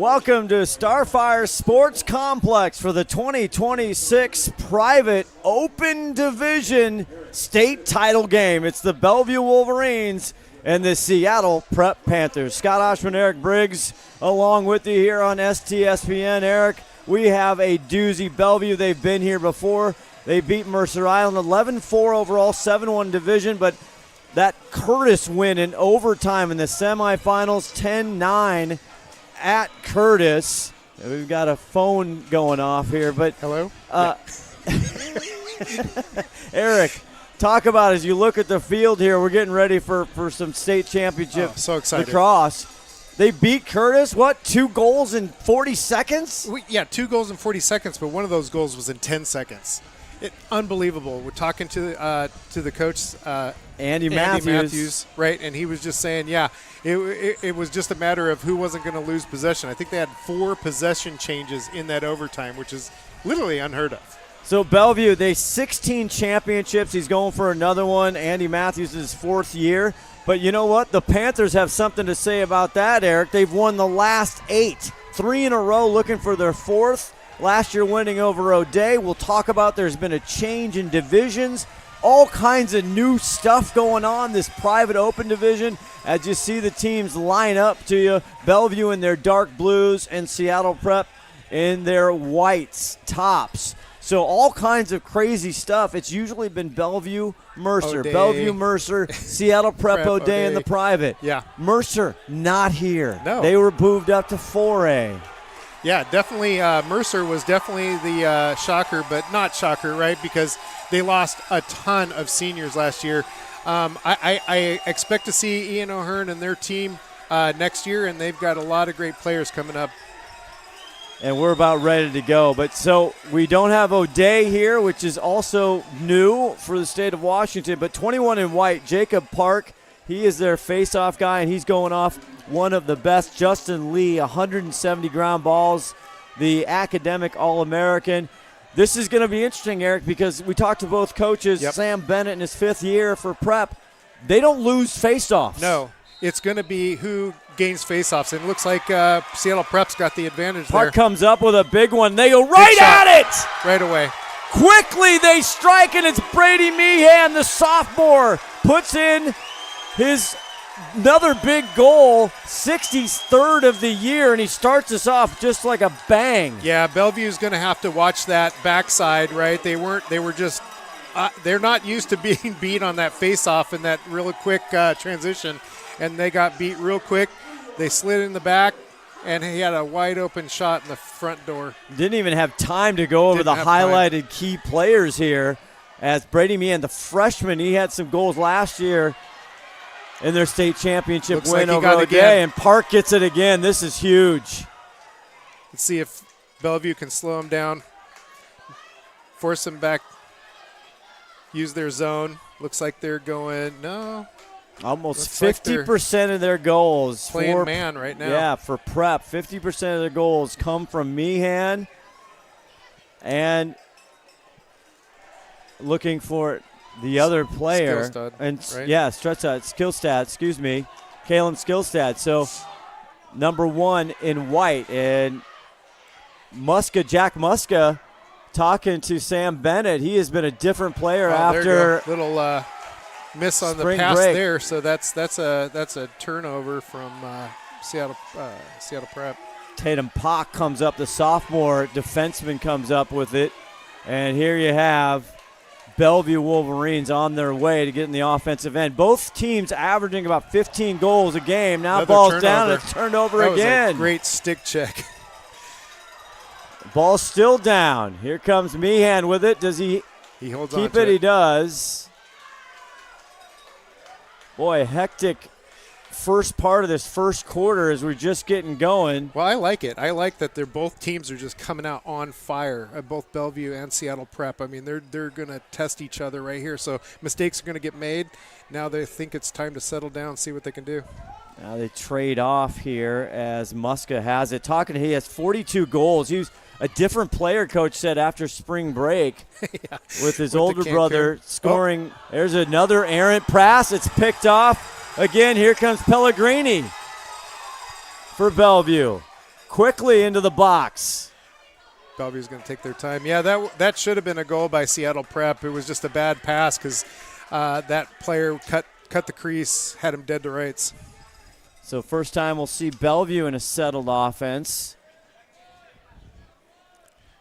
Welcome to Starfire Sports Complex for the 2026 Private Open Division State Title Game. It's the Bellevue Wolverines and the Seattle Prep Panthers. Scott Ohsman, Eric Briggs, along with you here on STSPN. Eric, we have a doozy. Bellevue, they've been here before. They beat Mercer Island 11-4 overall, 7-1 division, but that Curtis win in overtime in the semifinals, 10-9 at Curtis. We've got a phone going off here, but hello. Eric, talk about as you look at the field here. We're getting ready for some state championship. So excited. Lacrosse. They beat Curtis. What? 2 goals in 40 seconds? 2 goals in 40 seconds, but one of those goals was in 10 seconds. Unbelievable. We're talking to the coach, Andy Matthews, right? And he was just saying, it was just a matter of who wasn't going to lose possession. I think they had 4 possession changes in that overtime, which is literally unheard of. So Bellevue, they 16 championships. He's going for another one. Andy Matthews is his 4th year. But you know what? The Panthers have something to say about that, Eric. They've won the last 8, 3 in a row, looking for their 4th. Last year winning over O'Day. We'll talk about there's been a change in divisions. All kinds of new stuff going on this private open division as you see the teams line up to you. Bellevue in their dark blues and Seattle Prep in their whites tops. So all kinds of crazy stuff. It's usually been Bellevue, Mercer, O'Day. Bellevue, Mercer, Seattle Prep, O'Day in the private. Yeah. Mercer not here. No. They were moved up to 4A. Yeah, definitely. Mercer was definitely the shocker, but not shocker, right? Because they lost a ton of seniors last year. I expect to see Ian O'Hearn and their team next year, and they've got a lot of great players coming up. And we're about ready to go. But so we don't have O'Day here, which is also new for the state of Washington. But 21 in white, Jacob Park, he is their face-off guy, and he's going off one of the best. Justin Lee, 170 ground balls, the academic All-American. This is going to be interesting, Eric, because we talked to both coaches. Yep. Sam Bennett in his 5th year for prep. They don't lose face-offs. No, it's going to be who gains face-offs. And it looks like Seattle Prep's got the advantage Park there. comes up with a big one. They go right at it! Right away. Quickly they strike, and it's Brady Meehan, the sophomore, puts in his another big goal, 63rd of the year, and he starts us off just like a bang. Yeah, Bellevue's going to have to watch that backside, right? They were just they're not used to being beat on that face-off and that really quick transition, and they got beat real quick. They slid in the back, and he had a wide-open shot in the front door. Didn't even have time to go over the highlighted key players here as Brady Meehan, the freshman, he had some goals last year in their state championship win over O'Day, and Park gets it again. This is huge. Let's see if Bellevue can slow him down, force him back, use their zone. Looks like they're going, no. Almost 50% of their goals. Playing man right now. Yeah, for prep, 50% of their goals come from Meehan. And looking for the other player. Skillstad, right? Yeah, Skillstad, excuse me. Kalen Skillstad. So number 1 in white. And Jack Muska, talking to Sam Bennett. He has been a different player after little miss on the pass there. So that's a turnover from Seattle Prep. Tatum Pock comes up, the sophomore defenseman comes up with it. And here you have Bellevue Wolverines on their way to get in the offensive end. Both teams averaging about 15 goals a game. Now Another ball's turnover. down. It's turned over that again. Was a great stick check. Ball's still down. Here comes Meehan with it. Does he holds keep on it? to He does. Boy, hectic first part of this first quarter as we're just getting going. Well, I like it. I like that both teams are just coming out on fire, both Bellevue and Seattle Prep. I mean, they're going to test each other right here. So mistakes are going to get made. Now they think it's time to settle down and see what they can do. Now they trade off here as Muska has it. He has 42 goals. He was a different player, Coach said, after spring break with his older brother scoring. Oh. There's another errant pass. It's picked off. Again, here comes Pellegrini for Bellevue. quickly into the box. Bellevue's going to take their time. Yeah, that should have been a goal by Seattle Prep. It was just a bad pass because that player cut the crease, had him dead to rights. So first time we'll see Bellevue in a settled offense.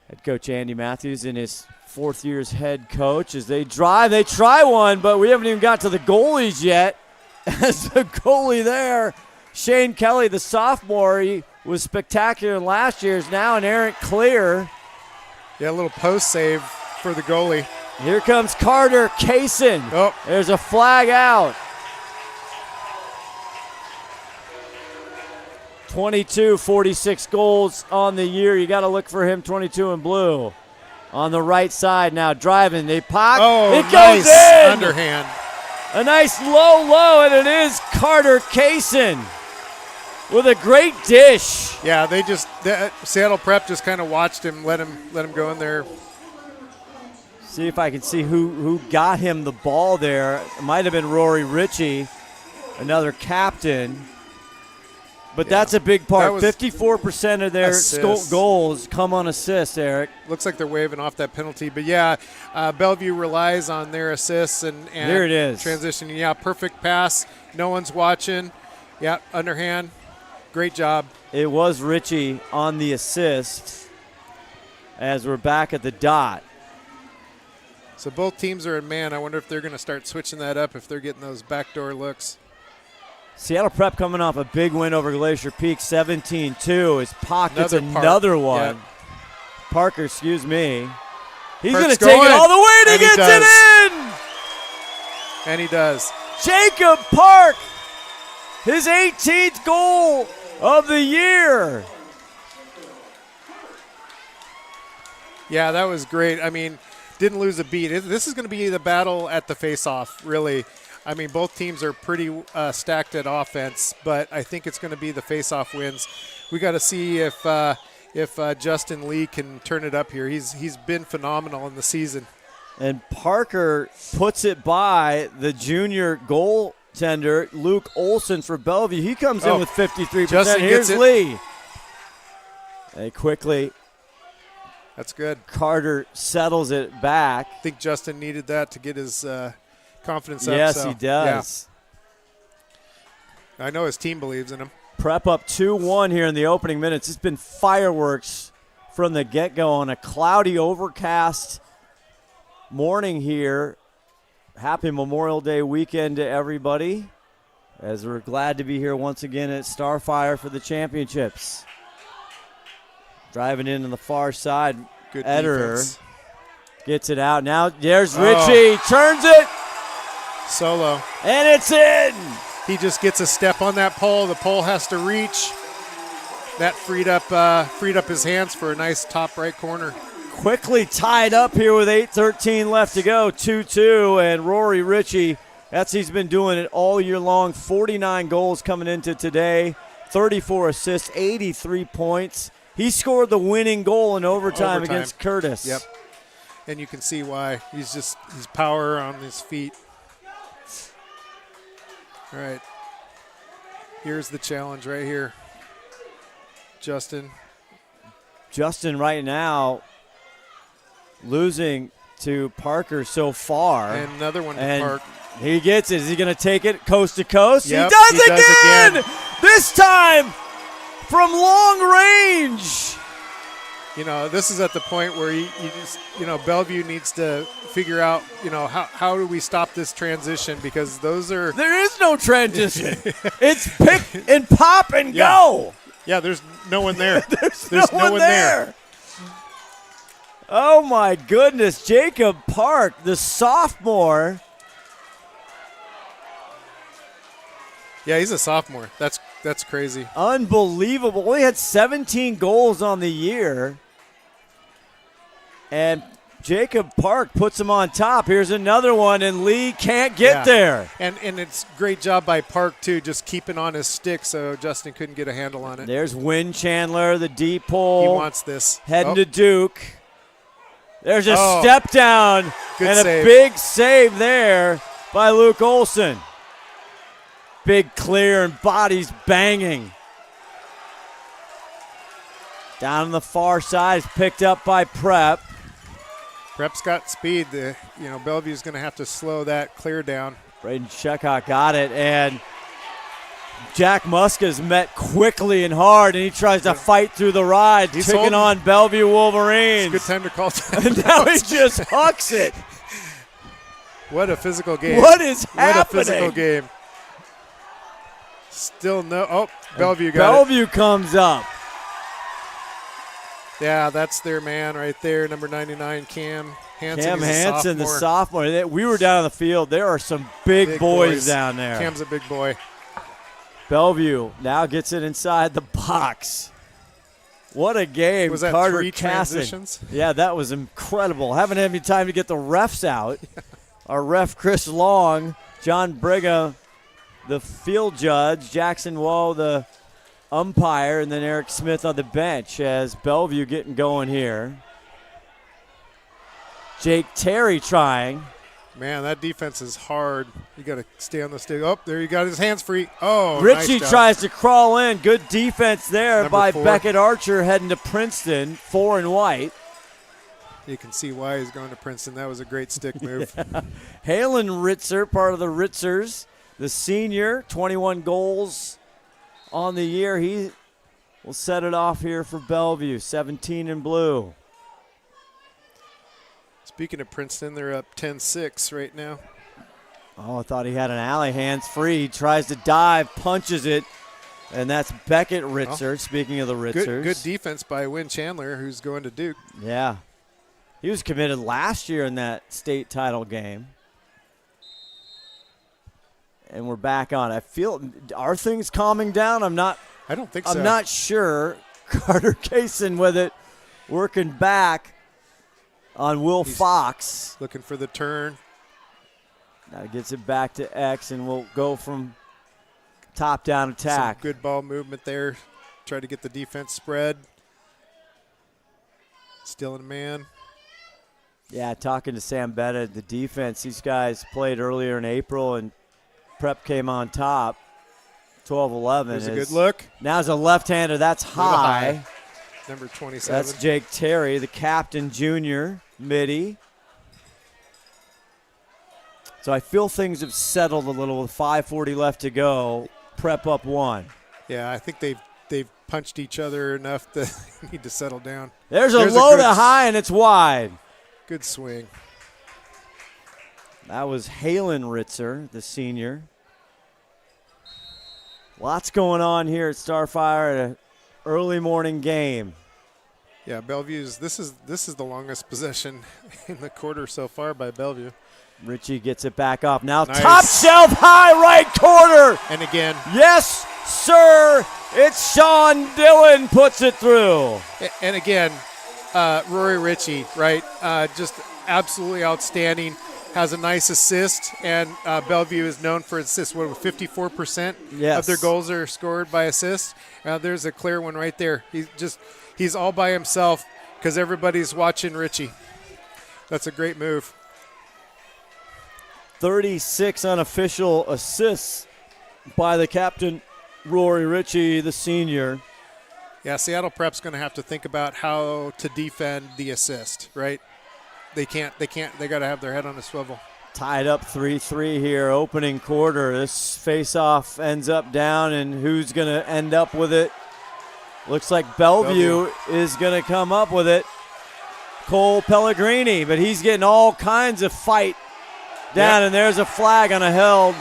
Head coach Andy Matthews in his 4th year as head coach as they drive. They try one, but we haven't even got to the goalies yet. As the goalie there, Shane Kelly, the sophomore, he was spectacular in last year's, now an errant clear. Yeah, a little post save for the goalie. Here comes Carter Kaysen. Oh. There's a flag out. 22, 46 goals on the year. You got to look for him, 22 in blue. On the right side now, driving. They pock. Oh, it goes nice in. Underhand. A nice low, and it is Carter Kaysen with a great dish. Yeah, Seattle Prep just kind of watched him, let him go in there. See if I can see who got him the ball there. It might have been Rory Ritchie, another captain. But that's a big part. 54% of their goals come on assists, Eric. Looks like they're waving off that penalty. But, yeah, Bellevue relies on their assists and here it is. Transitioning. Yeah, perfect pass. No one's watching. Yeah, underhand. Great job. It was Ritchie on the assist as we're back at the dot. So both teams are in man. I wonder if they're going to start switching that up if they're getting those backdoor looks. Seattle Prep coming off a big win over Glacier Peak, 17-2. As Park gets another one. Yep. Parker, excuse me. He's Park's going to take it all the way, and he gets it in! And he does. Jacob Park, his 18th goal of the year. Yeah, that was great. I mean, didn't lose a beat. This is going to be the battle at the face-off, really. I mean, both teams are pretty stacked at offense, but I think it's going to be the face-off wins. We got to see if Justin Lee can turn it up here. He's been phenomenal in the season. And Parker puts it by the junior goaltender, Luke Olson for Bellevue. He comes in with 53%. Justin Here's gets it. Lee. They quickly. That's good. Carter settles it back. I think Justin needed that to get his confidence up. Yes, so, he does. Yeah. I know his team believes in him. Prep up 2-1 here in the opening minutes. It's been fireworks from the get-go on a cloudy, overcast morning here. Happy Memorial Day weekend to everybody, as we're glad to be here once again at Starfire for the championships. Driving in on the far side, Good Ederer defense. gets it out. Now there's Ritchie, turns it, Solo. and it's in. He just gets a step on that pole. The pole has to reach. That freed up his hands for a nice top right corner. Quickly tied up here with 8:13 left to go, 2-2, and Rory Ritchie, he's been doing it all year long. 49 goals coming into today, 34 assists, 83 points. He scored the winning goal in overtime against Curtis. Yep. And you can see why. He's power on his feet. All right. Here's the challenge right here. Justin right now losing to Parker so far. And another one to and Park. He gets it. Is he going to take it coast to coast? Yep, he does again! This time from long range. You know, this is at the point where you just, Bellevue needs to figure out, how do we stop this transition, because those are. There is no transition. It's pick and pop and go. Yeah, there's no one there. there's no one there. Oh, my goodness. Jacob Park, the sophomore. Yeah, he's a sophomore. That's crazy. Unbelievable. Only had 17 goals on the year. And Jacob Park puts him on top. Here's another one, and Lee can't get there. And it's great job by Park, too, just keeping on his stick so Justin couldn't get a handle on it. There's Wynn Chandler, the deep pole. He wants this. Heading to Duke. There's a Oh. step down Good and save. a big save there by Luke Olson. Big clear and bodies banging. Down on the far side is picked up by Prep. Prep's got speed. Bellevue's going to have to slow that clear down. Braden Sheckock got it, and Jack Muska's met quickly and hard, and he tries to fight through the ride, taking on Bellevue Wolverines. It's a good time to call time. And now he just hucks it. What a physical game. What is happening? What a physical game. Still no. Oh, Bellevue got Bellevue comes up. Yeah, that's their man right there, number 99, Cam Hansen. Cam Hansen, the sophomore. We were down on the field. There are some big boys down there. Cam's a big boy. Bellevue now gets it inside the box. What a game. Was that Carter 3 Casson. transitions? Yeah, that was incredible. Haven't had any time to get the refs out. Our ref, Chris Long, John Brigham, the field judge, Jackson Woe, the umpire, and then Eric Smith on the bench as Bellevue getting going here. Jake Terry trying. Man, that defense is hard. You got to stay on the stick. Oh, there you got his hands free. Oh, Richie nice tries to crawl in. Good defense there by 4. Beckett Archer heading to Princeton, 4 and white. You can see why he's going to Princeton. That was a great stick move. Halen Ritzer, part of the Ritzers, the senior, 21 goals on the year. He will set it off here for Bellevue, 17 in blue. Speaking of Princeton, they're up 10-6 right now. Oh, I thought he had an alley, hands free. He tries to dive, punches it, and that's Beckett Ritzer, speaking of the Ritzers. Good defense by Wynn Chandler, who's going to Duke. Yeah. He was committed last year in that state title game. And we're back on. I feel, are things calming down? I don't think so. I'm not sure. Carter Kaysen with it, working back on Will Fox. Looking for the turn. Now gets it back to X, and we'll go from top-down attack. Some good ball movement there. Try to get the defense spread. Still in man. Yeah, talking to Sam Bennett, the defense, these guys played earlier in April, and Prep came on top, 12-11. There's a good look. Now it's a left-hander. That's high. Number 27. That's Jake Terry, the captain junior, midi. So I feel things have settled a little with 5:40 left to go. Prep up 1. Yeah, I think they've punched each other enough to need to settle down. There's a low to high, and it's wide. Good swing. That was Halen Ritzer, the senior. Lots going on here at Starfire at an early morning game. Yeah, Bellevue's. This is the longest possession in the quarter so far by Bellevue. Richie gets it back up. Now Nice. top shelf, high right corner. And again. Yes, sir. It's Sean Dillon puts it through. And again, Rory Ritchie, right? Just absolutely outstanding. Has a nice assist, and Bellevue is known for assists. What, 54% of their goals are scored by assists? There's a clear one right there. He's all by himself because everybody's watching Ritchie. That's a great move. 36 unofficial assists by the captain, Rory Ritchie, the senior. Yeah, Seattle Prep's going to have to think about how to defend the assist, right? They got to have their head on a swivel. Tied up 3-3 here, opening quarter. This face-off ends up down, and who's going to end up with it? Looks like Bellevue is going to come up with it. Cole Pellegrini, but he's getting all kinds of fight down, and there's a flag on a held.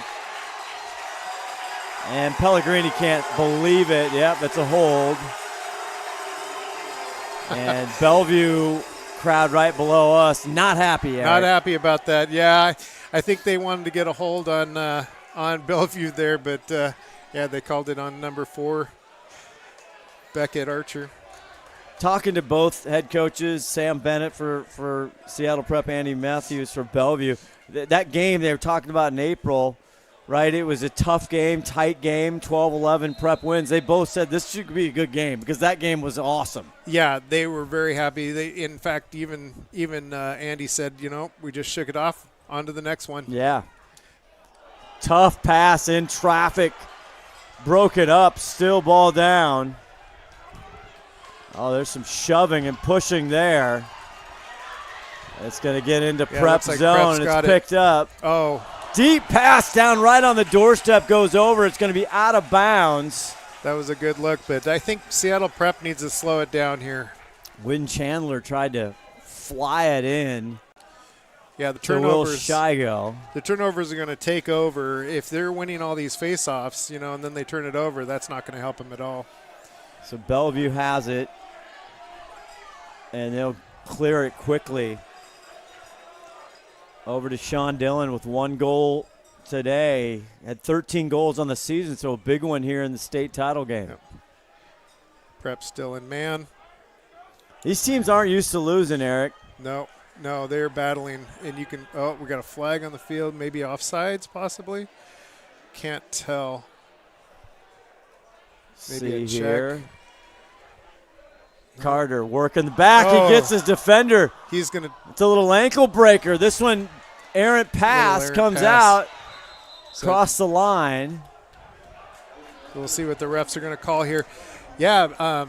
And Pellegrini can't believe it. Yep, that's a hold. And Bellevue crowd right below us, not happy. Eric. Not happy about that. Yeah, I think they wanted to get a hold on Bellevue there, but yeah, they called it on number 4, Beckett Archer. Talking to both head coaches, Sam Bennett for Seattle Prep, Andy Matthews for Bellevue. That game they were talking about in April, right? It was a tough game, tight game, 12-11 Prep wins. They both said this should be a good game because that game was awesome. Yeah, they were very happy. In fact, even Andy said, we just shook it off. On to the next one. Yeah. Tough pass in traffic. Broke it up. Still ball down. Oh, there's some shoving and pushing there. It's going to get into prep like zone. It's picked up. Oh. Deep pass down right on the doorstep, goes over. It's going to be out of bounds. That was a good look, but I think Seattle Prep needs to slow it down here. Wynn Chandler tried to fly it in. Yeah, the turnovers. Shigo. The turnovers are going to take over. If they're winning all these faceoffs, you know, and then they turn it over, that's not going to help them at all. So Bellevue has it, and they'll clear it quickly. Over to Sean Dillon with 1 goal today. Had 13 goals on the season, so a big one here in the state title game. Yep. Prep still in man. These teams aren't used to losing, Eric. No, they're battling, and you can. Oh, we got a flag on the field, maybe offsides, possibly. Can't tell. Maybe See a here. check. Carter working the back. Oh. He gets his defender. He's going to. It's a little ankle breaker. This one, errant pass comes out across the line. We'll see what the refs are going to call here. Yeah,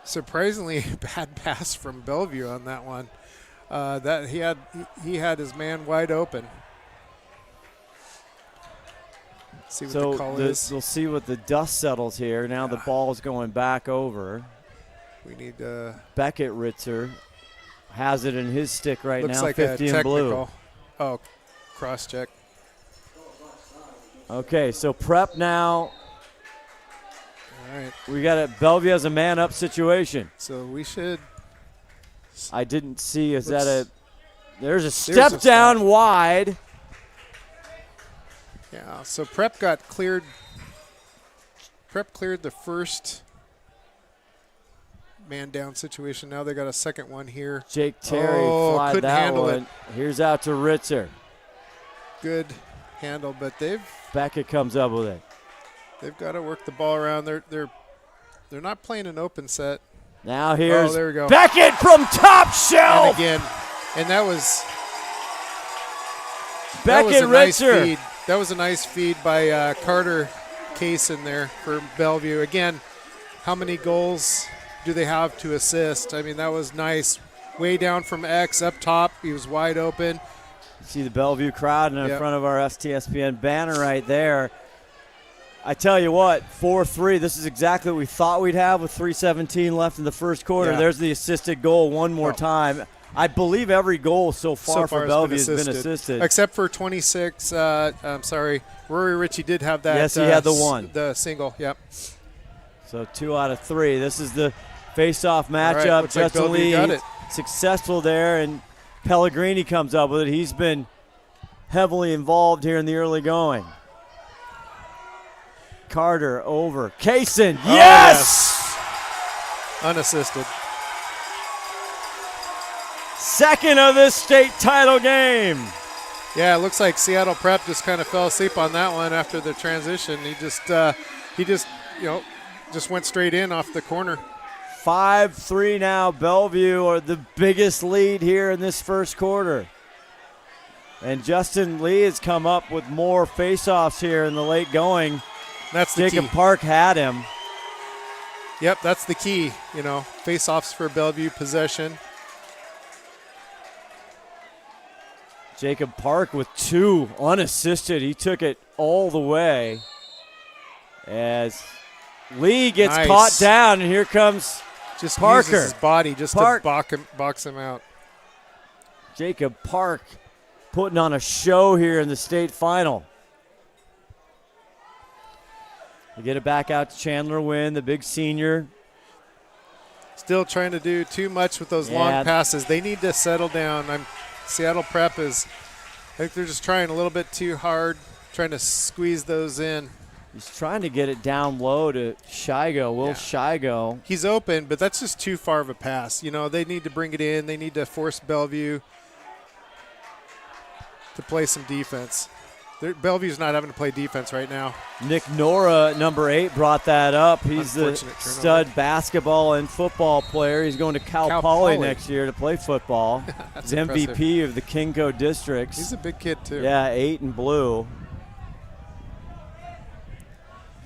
surprisingly bad pass from Bellevue on that one. That he had his man wide open. See what the call is. We'll see what the dust settles here. Now the ball's going back over. We need Beckett Ritzer has it in his stick right looks now. like 50 a in blue. technical. Oh, cross check. Okay, so prep now. All right. We got it. Bellevue has a man up situation. So we should. I didn't see. Is that a? There's a step down wide. Yeah. So prep got cleared. Prep cleared the first man down situation. Now they got a second one here. Jake Terry flied couldn't that handle one. it. Here's out to Ritzer. Good handle, but Beckett comes up with it. They've got to work the ball around. They're not playing an open set. Now here's there we go. Beckett from top shelf. And again, and that was Beckett a nice Ritzer. feed. That was a nice feed by Carter Case in there for Bellevue. Again, how many goals do they have to assist? I mean, that was nice. Way down from X up top. He was wide open. See the Bellevue crowd in front of our STSPN banner right there. I tell you what, 4-3, this is exactly what we thought we'd have with 3:17 left in the first quarter. Yeah. There's the assisted goal one more time. I believe every goal so far for Bellevue has been assisted. Except for 26, I'm sorry, Rory Ritchie did have that. Yes, he had the one. The single, yep. So 2 out of 3. This is the face-off matchup. Looks like Justin Bellevue Lee got it. successful there, and Pellegrini comes up with it. He's been heavily involved here in the early going. Carter over. Kaysen, yes! Unassisted. Second of this state title game. Yeah, it looks like Seattle Prep just kind of fell asleep on that one after the transition. He just went straight in off the corner. 5-3 now. Bellevue are the biggest lead here in this first quarter. And Justin Lee has come up with more faceoffs here in the late going. That's the Jacob key. Park had him. Yep, that's the key. Face-offs for Bellevue, possession. Jacob Park with 2 unassisted. He took it all the way as Lee gets caught down, and here comes Parker. Uses his body just to box him out. Jacob Park putting on a show here in the state final. We get it back out to Chandler Wynn, the big senior. Still trying to do too much with those long passes. They need to settle down. Seattle Prep I think they're just trying a little bit too hard, trying to squeeze those in. He's trying to get it down low to Shigo, Shigo. He's open, but that's just too far of a pass. They need to bring it in. They need to force Bellevue to play some defense. Bellevue's not having to play defense right now. Nick Nora, number 8, brought that up. He's the stud basketball and football player. He's going to Cal Poly next year to play football. He's MVP of the Kinko districts. He's a big kid, too. Yeah, 8 in blue.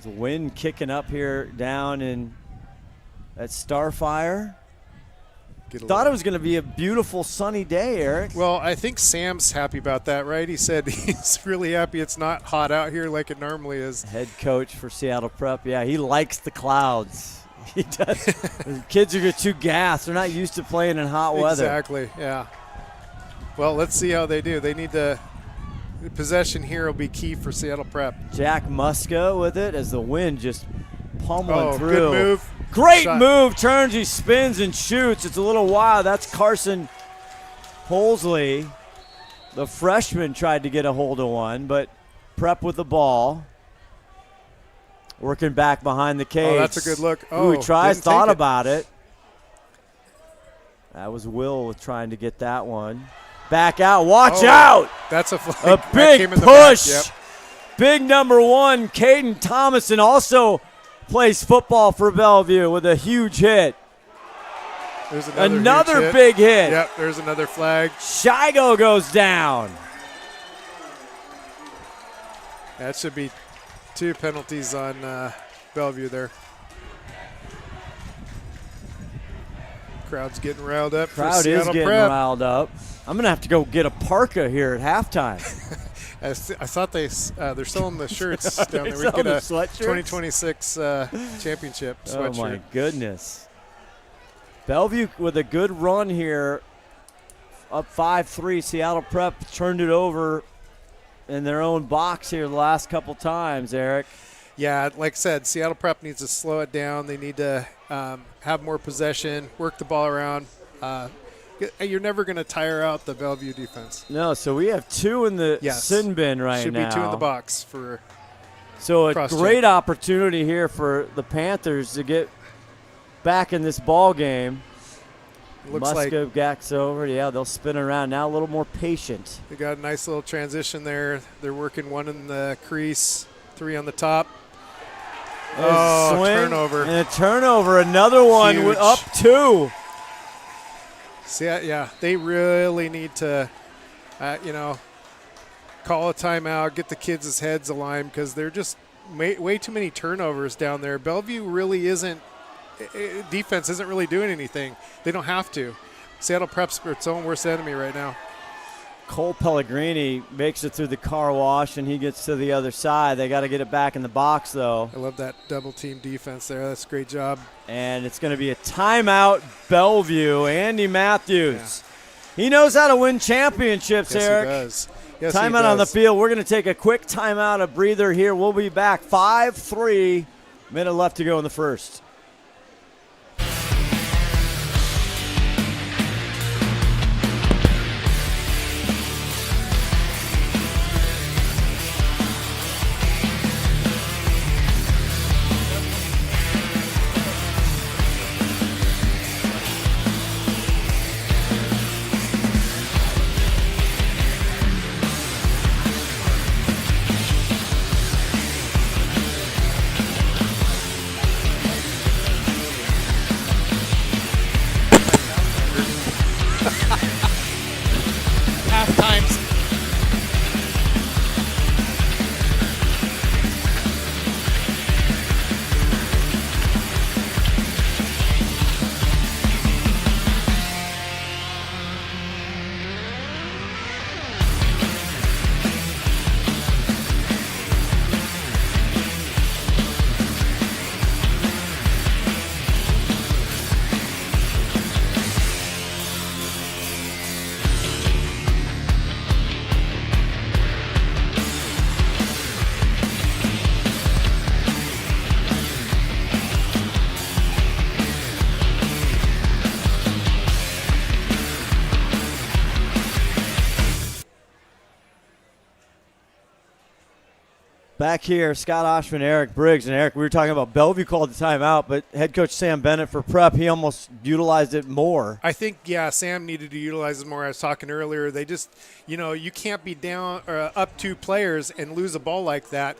The wind kicking up here down in at Starfire. Thought it was going to be a beautiful sunny day, Eric. Well, I think Sam's happy about that, right? He said he's really happy it's not hot out here like it normally is. Head coach for Seattle Prep. Yeah, he likes the clouds. He does. The kids are too gassed. They're not used to playing in hot weather. Exactly, yeah. Well, let's see how they do. They need to – possession here will be key for Seattle Prep. Jack Muska with it as the wind just pummeling through. Good move. Great Shot. move. Turns, he spins and shoots. It's a little wild. That's Carson Holsley. The freshman tried to get a hold of one, but Prep with the ball. Working back behind the cage. Oh, that's a good look. Ooh, he tries, didn't thought take it. about it. That was Will trying to get that one. Back out. Watch out. That's a flag. A big push. Yep. Big number 1, Caden Thomason, also plays football for Bellevue with a huge hit. There's another huge big hit. Yep, there's another flag. Shigo goes down. That should be 2 penalties on Bellevue there. Crowd's getting riled up. Crowd is getting riled up. I'm gonna have to go get a parka here at halftime. I thought they're selling the shirts down there. We get a sweatshirts? 2026 championship sweatshirt. Oh my goodness! Bellevue with a good run here, up 5-3. Seattle Prep turned it over in their own box here the last couple times. Eric. Yeah, like I said, Seattle Prep needs to slow it down. They need to have more possession, work the ball around. You're never going to tire out the Bellevue defense. No, so we have 2 in the sin bin right Should now. Should be 2 in the box for. So a great opportunity here for the Panthers to get back in this ball game. Looks like Muska over. Yeah, they'll spin around now. A little more patient. They got a nice little transition there. They're working 1 in the crease, 3 on the top. Swing, turnover. And a turnover. Another one with up 2. See, yeah, they really need to, call a timeout, get the kids' heads aligned because they're just way too many turnovers down there. Bellevue really defense isn't really doing anything. They don't have to. Seattle Prep's its own worst enemy right now. Cole Pellegrini makes it through the car wash, and he gets to the other side. They got to get it back in the box, though. I love that double-team defense there. That's a great job. And it's going to be a timeout, Bellevue. Andy Matthews. Yeah. He knows how to win championships, yes, Eric. He does. Yes, timeout on the field. We're going to take a quick timeout, a breather here. We'll be back. 5-3, minute left to go in the first. Back here, Scott Ohsman, Eric Briggs. And Eric, we were talking about Bellevue called the timeout, but head coach Sam Bennett for Prep, he almost utilized it more. I think, Sam needed to utilize it more. I was talking earlier. They just, you can't be down or up 2 players and lose a ball like that.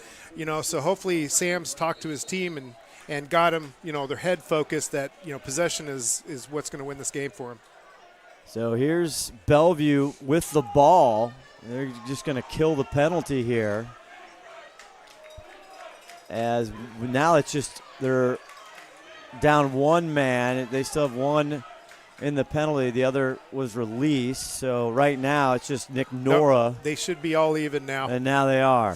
So hopefully Sam's talked to his team and got him, their head focused that, possession is what's going to win this game for him. So here's Bellevue with the ball. They're just going to kill the penalty here. As now it's just they're down one man. They still have one in the penalty. The other was released. So right now it's just Nick Nora. Nope, they should be all even now. And now they are.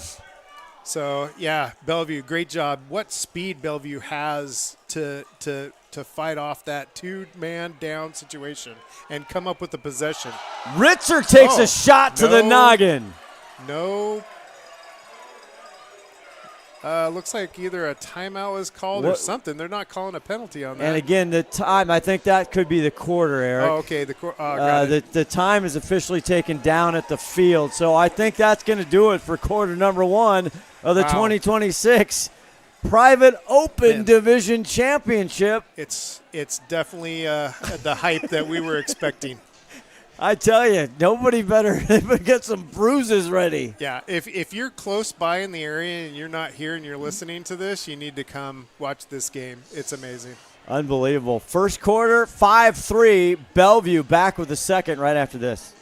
So, yeah, Bellevue, great job. What speed Bellevue has to fight off that two-man down situation and come up with the possession. Ritzer takes a shot to the noggin. No. Looks like either a timeout was called or something. They're not calling a penalty on that. And again, the time, I think that could be the quarter, Eric. Oh, okay. The time is officially taken down at the field. So I think that's going to do it for quarter number 1 of the 2026 Private Open Division Championship. It's definitely the hype that we were expecting. I tell you, nobody better get some bruises ready. Yeah, if you're close by in the area and you're not here and you're listening to this, you need to come watch this game. It's amazing. Unbelievable. First quarter, 5-3. Bellevue back with the second right after this.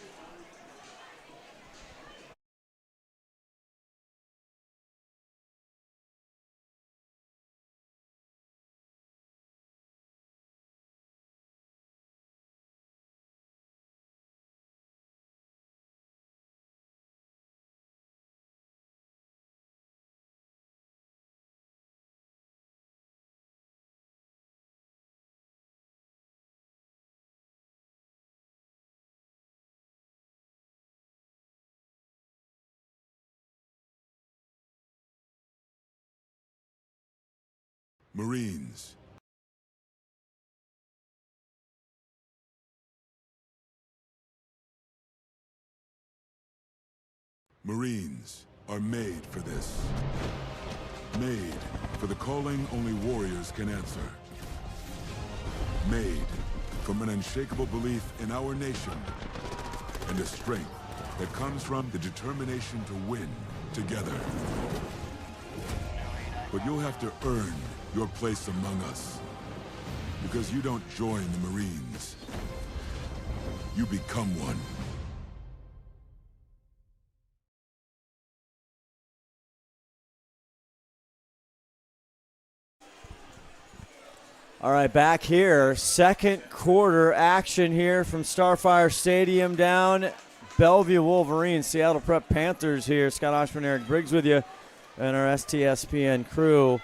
Marines. Marines are made for this. Made for the calling only warriors can answer. Made from an unshakable belief in our nation and a strength that comes from the determination to win together. But you'll have to earn your place among us. Because you don't join the Marines. You become one. All right, back here. Second quarter action here from Starfire Stadium down. Bellevue Wolverines, Seattle Prep Panthers here. Scott Ohsman, Eric Briggs with you and our STSPN crew.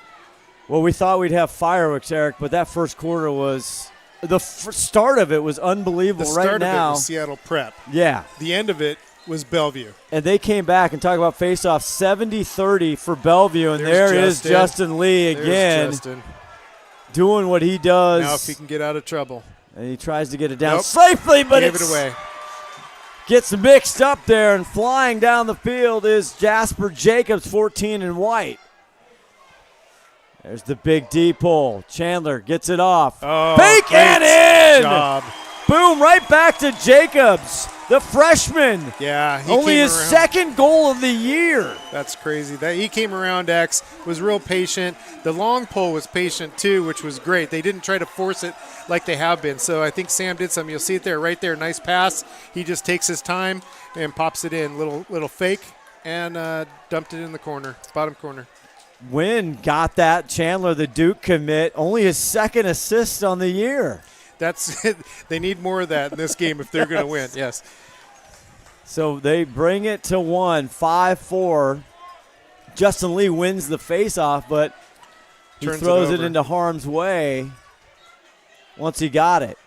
Well, we thought we'd have fireworks, Eric, but that first quarter was the start of it was unbelievable. The start right of now, it was Seattle Prep. Yeah. The end of it was Bellevue. And they came back and talk about face-off 70-30 for Bellevue, and there is Justin Lee again doing what he does. Now if he can get out of trouble. And he tries to get it down safely, but gave it away. Gets mixed up there, and flying down the field is Jasper Jacobs, 14 in white. There's the big D pull. Chandler gets it off. Oh, Fake and in! Job. Boom, right back to Jacobs, the freshman. Yeah. Only his second goal of the year. That's crazy. He came around, X, was real patient. The long pull was patient too, which was great. They didn't try to force it like they have been. So I think Sam did something. You'll see it there, right there. Nice pass. He just takes his time and pops it in. Little fake and dumped it in the corner, bottom corner. Wynn got that. Chandler, the Duke commit, only his second assist on the year. That's it. They need more of that in this game if they're going to win. Yes. So they bring it to 5-4. Justin Lee wins the faceoff, but he throws it into harm's way once he got it.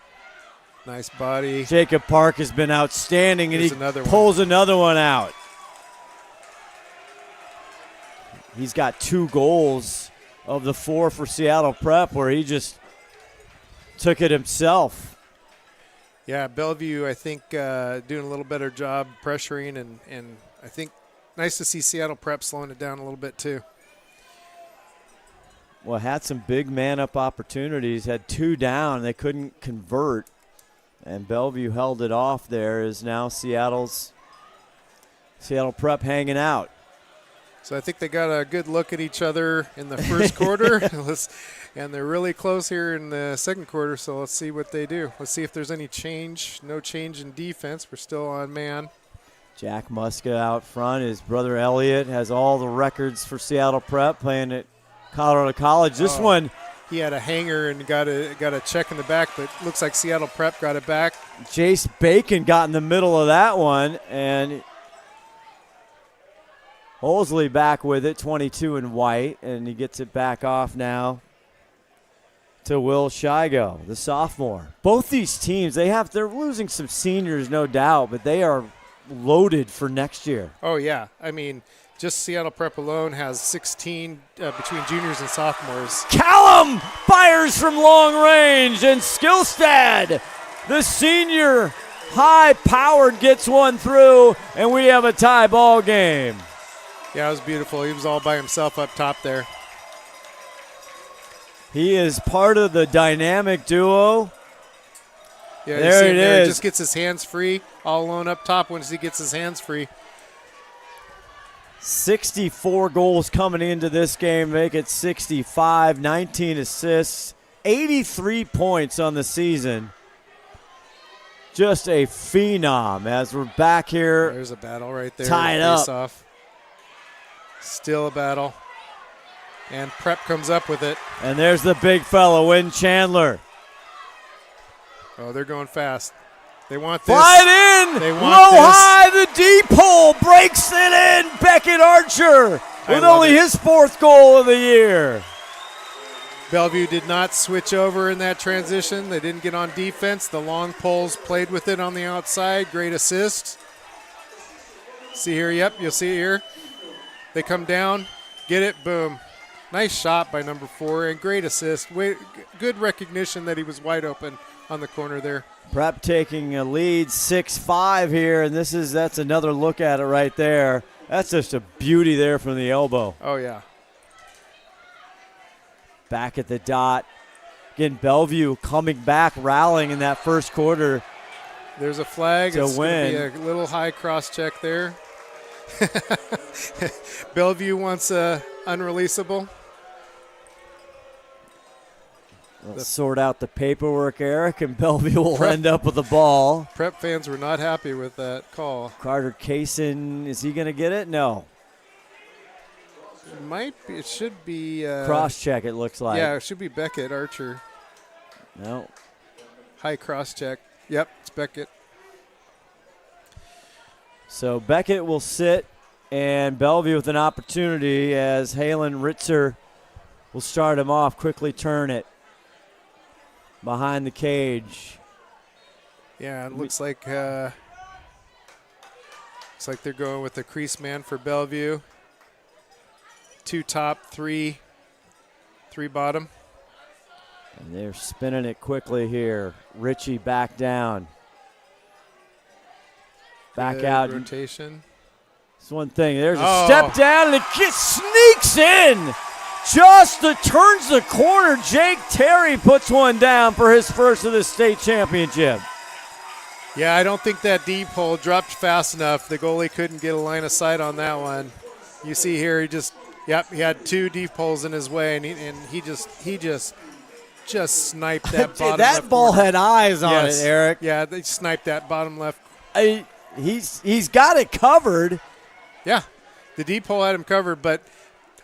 Nice body. Jacob Park has been outstanding, and he pulls another one out. He's got 2 goals of the 4 for Seattle Prep where he just took it himself. Yeah, Bellevue, I think, doing a little better job pressuring, and I think nice to see Seattle Prep slowing it down a little bit too. Well, had some big man-up opportunities, had 2 down. They couldn't convert, and Bellevue held it off there. Is now Seattle Prep hanging out. So I think they got a good look at each other in the first quarter, and they're really close here in the second quarter, so let's see what they do. Let's see if there's any change. No change in defense. We're still on man. Jack Muska out front. His brother Elliot has all the records for Seattle Prep playing at Colorado College. This one he had a hanger and got a check in the back, but looks like Seattle Prep got it back. Jace Bacon got in the middle of that one, and Olsley back with it, 22 in white, and he gets it back off now to Will Shigo, the sophomore. Both these teams, they're losing some seniors, no doubt, but they are loaded for next year. Oh, yeah. I mean, just Seattle Prep alone has 16 between juniors and sophomores. Callum fires from long range, and Skillstad, the senior, high-powered, gets one through, and we have a tie ball game. Yeah, it was beautiful. He was all by himself up top there. He is part of the dynamic duo. Yeah, there it is. He just gets his hands free, all alone up top once he gets his hands free. 64 goals coming into this game, make it 65, 19 assists, 83 points on the season. Just a phenom as we're back here. There's a battle right there. Tied up. Off. Still a battle. And Prep comes up with it. And there's the big fella, Win Chandler. Oh, they're going fast. They want this. Fly it in. They want low this. high, the deep hole breaks it in. Beckett Archer with only his 4th goal of the year. Bellevue did not switch over in that transition. They didn't get on defense. The long poles played with it on the outside. Great assist. See here, yep, you'll see it here. They come down, get it, boom. Nice shot by number 4 and great assist. Good recognition that he was wide open on the corner there. Prep taking a lead 6-5 here, and that's another look at it right there. That's just a beauty there from the elbow. Oh, yeah. Back at the dot. Again, Bellevue coming back, rallying in that first quarter. There's a flag. To it's win. Gonna be a little high cross check there. Bellevue wants unreleasable. Let's sort out the paperwork, Eric, and Bellevue will end up with the ball. Prep fans were not happy with that call. Carter Kaysen, is he going to get it? No. It might be. It should be. Cross check, it looks like. Yeah, it should be Beckett Archer. No. High cross check. Yep, it's Beckett. So Beckett will sit, and Bellevue with an opportunity as Halen Ritzer will start him off, quickly turn it behind the cage. Yeah, it looks like they're going with the crease man for Bellevue. 2 top, 3 bottom. And they're spinning it quickly here. Ritchie back down. Back out. Rotation. That's one thing. There's a step down, and it sneaks in. Just turns the corner. Jake Terry puts one down for his first of the state championship. Yeah, I don't think that deep hole dropped fast enough. The goalie couldn't get a line of sight on that one. You see here, he had 2 deep holes in his way, and he just sniped that bottom that left ball corner. had eyes on it, Eric. Yeah, they sniped that bottom left. He's got it covered. Yeah, the deep hole had him covered, but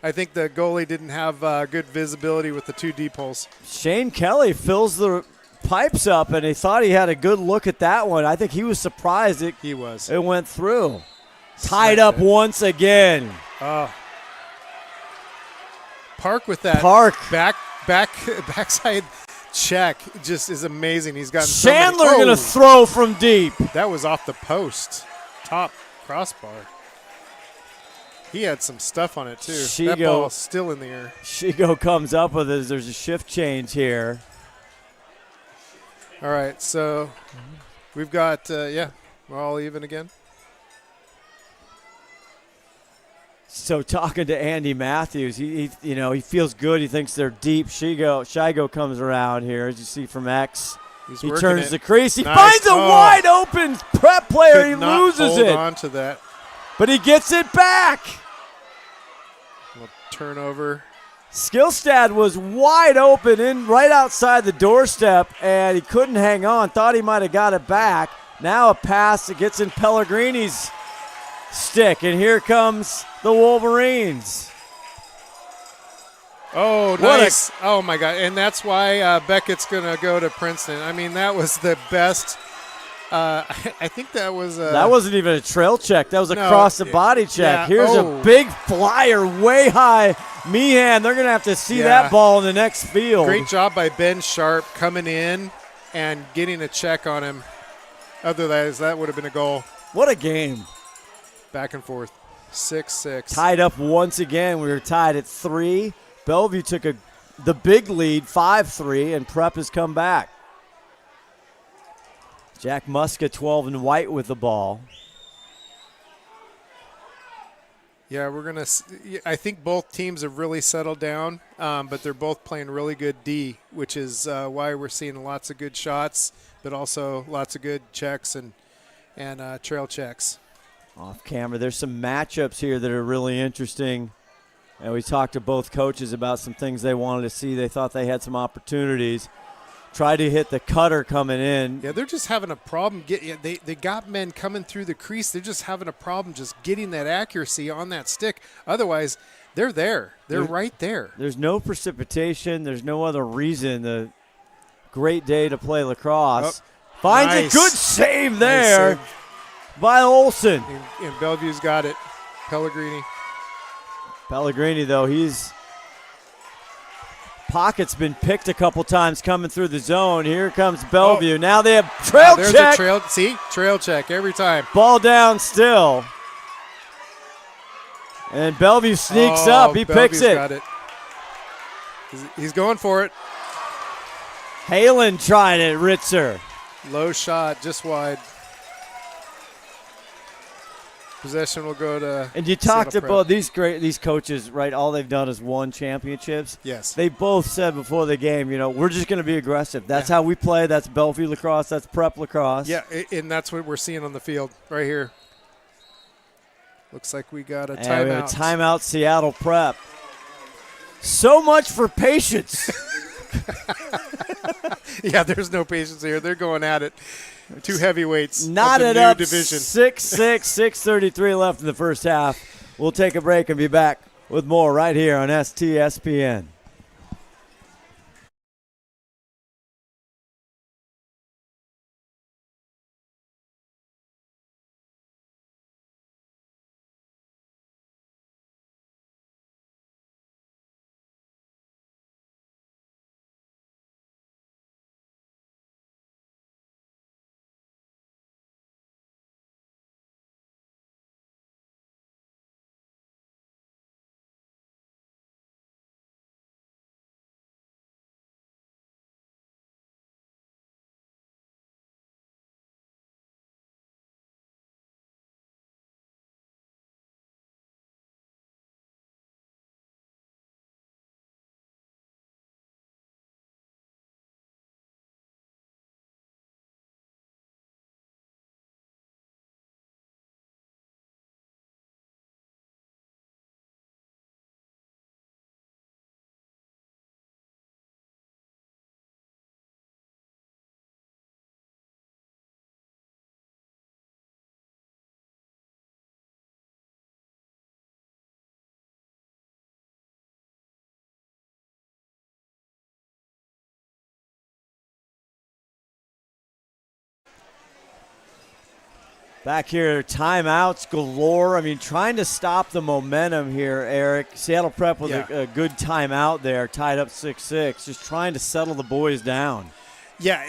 I think the goalie didn't have good visibility with the 2 deep holes. Shane Kelly fills the pipes up, and he thought he had a good look at that one. I think he was surprised it went through. Tied up once again. Park with that backside check just is amazing. He's gotten Chandler going to throw from deep. That was off the post, top crossbar. He had some stuff on it too. That ball's still in the air. Shigo comes up with it. There's a shift change here. All right, so we've got we're all even again. So talking to Andy Matthews, he feels good. He thinks they're deep. Shigo comes around here, as you see from X. He turns the crease. He finds a wide open Prep player. He loses it. Hold on to that. But he gets it back. Turnover. Skillstad was wide open in right outside the doorstep, and he couldn't hang on. Thought he might have got it back. Now a pass that gets in Pellegrini's stick, and here comes the Wolverines. Oh, What nice. Oh, my God. And that's why Beckett's going to go to Princeton. I mean, that was the best. I think that was that wasn't even a trail check. That was a No, cross the body check. yeah. Here's Oh. a big flyer way high. Meehan, they're going to have to see Yeah. that ball in the next field. great job by Ben Sharp coming in and getting a check on him. Otherwise, that would have been a goal. What a game. Back and forth. 6-6. Tied up once again. We were tied at 3. Bellevue took the big lead, 5-3, and Prep has come back. Jack Muska, 12 and white with the ball. Yeah, I think both teams have really settled down, but they're both playing really good D, which is why we're seeing lots of good shots, but also lots of good checks and trail checks. Off camera, there's some matchups here that are really interesting. And we talked to both coaches about some things they wanted to see. They thought they had some opportunities. Tried to hit the cutter coming in. Yeah, they're just having a problem. They got men coming through the crease. They're just having a problem just getting that accuracy on that stick. Otherwise, they're there. They're right there. There's no precipitation. There's no other reason. The great day to play lacrosse. Finds nice. a good save there Nice save. by Olsen. And Bellevue's got it. Pellegrini, though, he's pocket's been picked a couple times coming through the zone. Here comes Bellevue. Now they have trail There's check. trail check every time. Ball down still. And Bellevue sneaks up. He Bellevue's picks it. Got it. He's going for it. Halen trying it, Ritzer. Low shot, just wide. Possession will go to. And you talked Seattle about these coaches, right? All they've done is won championships. Yes. They both said before the game, we're just going to be aggressive. That's how we play. That's Bellevue lacrosse. That's Prep lacrosse. Yeah, and that's what we're seeing on the field right here. Looks like we got a timeout. And we have a timeout, Seattle Prep. So much for patience. Yeah, there's no patience here. They're going at it. Two heavyweights. Knotted of the up, new division. 6-6, 6:33 left in the first half. We'll take a break and be back with more right here on STSPN. Back here, timeouts galore. I mean, trying to stop the momentum here, Eric. Seattle Prep with a good timeout there, tied up 6-6, just trying to settle the boys down. Yeah,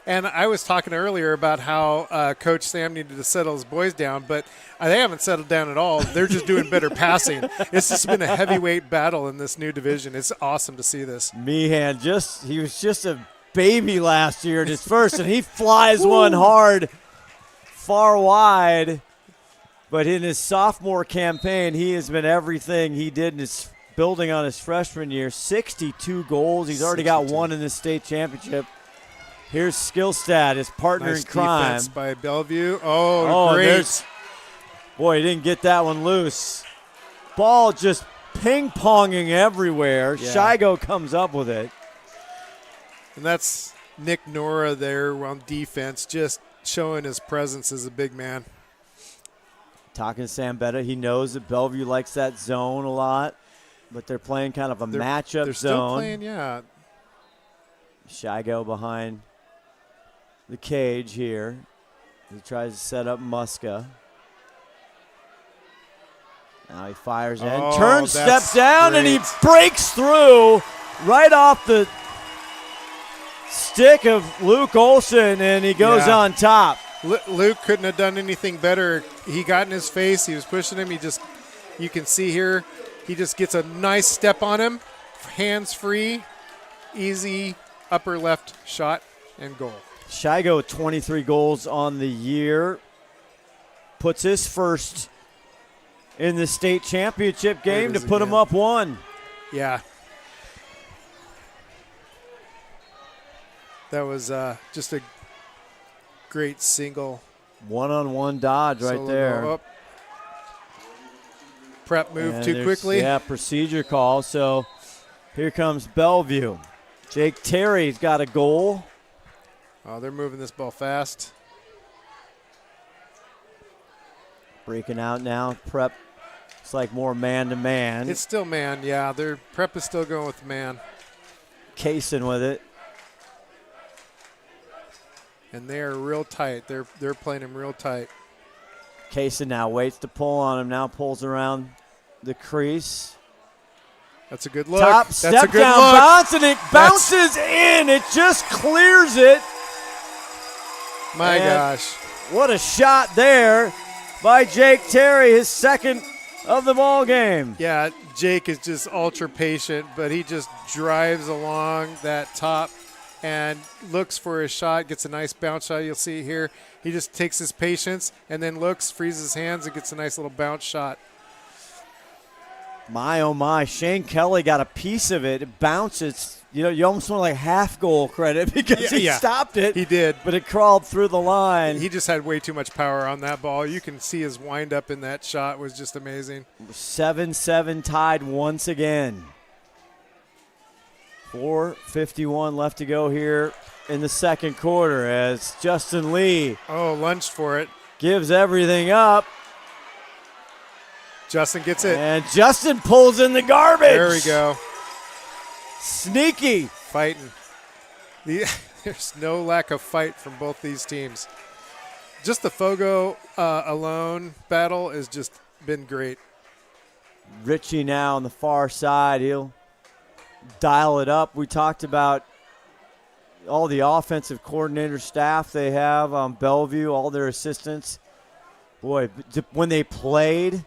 and I was talking earlier about how Coach Sam needed to settle his boys down, but they haven't settled down at all. They're just doing better passing. It's just been a heavyweight battle in this new division. It's awesome to see this. Meehan, he was just a baby last year at his first, and he flies one hard far wide. But in his sophomore campaign, he has been everything he did in his building on his freshman year. 62 goals. He's already got one in the state championship. Here's Skillstat, his partner in crime. Defense by Bellevue. Oh, great. Boy, he didn't get that one loose. Ball just ping-ponging everywhere. Yeah. Shigo comes up with it. And that's Nick Nora there on defense, just showing his presence as a big man. Talking to Sam Betta, he knows that Bellevue likes that zone a lot. but they're playing kind of a matchup they're zone. Still playing, yeah. Shigo behind the cage here. He tries to set up Muska. Now he fires in, turns, steps down, and he breaks through right off the stick of Luke Ohsman, and he goes on top. Luke couldn't have done anything better. He got in his face. He was pushing him. You can see here, he just gets a nice step on him, hands free, easy upper left shot and goal. Shigo with 23 goals on the year. Puts his first in the state championship game to put him up 1. Yeah. That was just a great single. One-on-one dodge right there. Prep moved too quickly. Yeah, procedure call. So here comes Bellevue. Jake Terry's got a goal. Oh, they're moving this ball fast. Breaking out now. Prep. It's like more man-to-man. It's still man, yeah. Their Prep is still going with man. Casing with it. And they are real tight. They're playing him real tight. Casing now waits to pull on him. Now pulls around the crease. That's a good look. Top That's step a good down look. bounce, and it bounces in. It just clears it. My gosh. What a shot there by Jake Terry, his second of the ball game. Yeah, Jake is just ultra patient, but he just drives along that top and looks for his shot, gets a nice bounce shot. You'll see here. He just takes his patience and then looks, frees his hands, and gets a nice little bounce shot. My, oh, my. Shane Kelly got a piece of it. It bounces. You know, you almost want like half goal credit because he stopped it. He did. But it crawled through the line. He just had way too much power on that ball. You can see his wind up in that shot was just amazing. 7-7 tied once again. 4:51 left to go here in the second quarter as Justin Lee lunged for it. Gives everything up. Justin gets it. And Justin pulls in the garbage. There we go. Sneaky. Fighting. There's no lack of fight from both these teams. Just the Fogo alone battle has just been great. Richie now on the far side. He'll dial it up. We talked about all the offensive coordinator staff they have on Bellevue, all their assistants. Boy, when they played,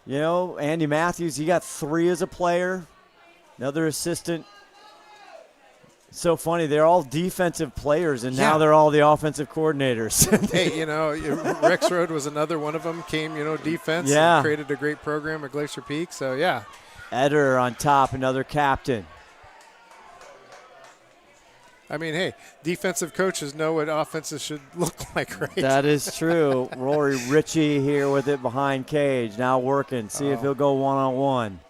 you know, Andy Matthews, he got 3 as a player. Another assistant. So funny, they're all defensive players, and now they're all the offensive coordinators. Hey, you know, Rex Road was another one of them. Came, you know, defense. And created a great program at Glacier Peak. So, yeah. Eder on top, another captain. I mean, hey, defensive coaches know what offenses should look like, right? That is true. Rory Ritchie here with it behind cage. Now working. See if he'll go one-on-one.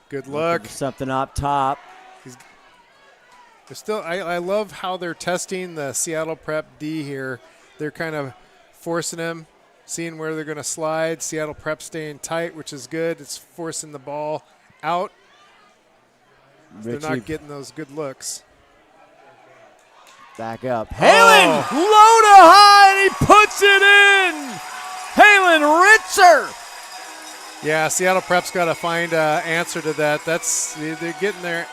Good luck. Something up top. I love how they're testing the Seattle Prep D here. They're kind of forcing them, seeing where they're going to slide. Seattle Prep staying tight, which is good. It's forcing the ball out. They're not getting those good looks. Back up. Halen, low to high, and he puts it in. Halen Ritzer. Yeah, Seattle Prep's got to find an answer to that. They're getting there.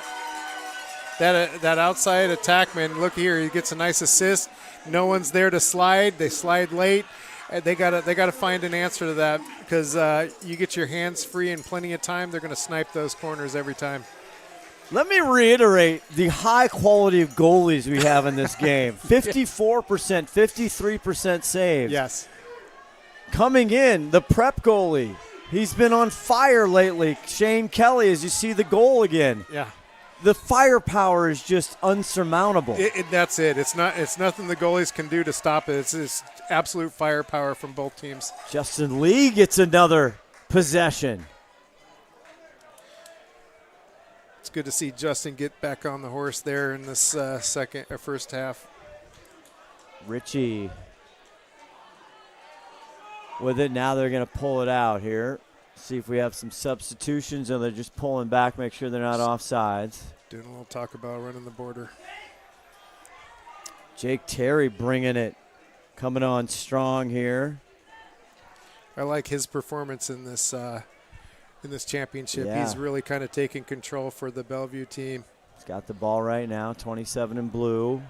That outside attackman, look here, he gets a nice assist. No one's there to slide. They slide late. They gotta find an answer to that because you get your hands free in plenty of time. They're going to snipe those corners every time. Let me reiterate the high quality of goalies we have in this game. 54%, 53% saves. Yes. Coming in, the Prep goalie. He's been on fire lately. Shane Kelly, as you see the goal again. Yeah. The firepower is just unsurmountable. That's it. It's nothing the goalies can do to stop it. It's absolute firepower from both teams. Justin Lee gets another possession. It's good to see Justin get back on the horse there in this first half. Richie with it. Now they're going to pull it out here. See if we have some substitutions, or they're just pulling back, make sure they're not offsides. Doing a little talk about running the border. Jake Terry bringing it, coming on strong here. I like his performance in this championship. Yeah. He's really kind of taking control for the Bellevue team. He's got the ball right now, 27 in blue.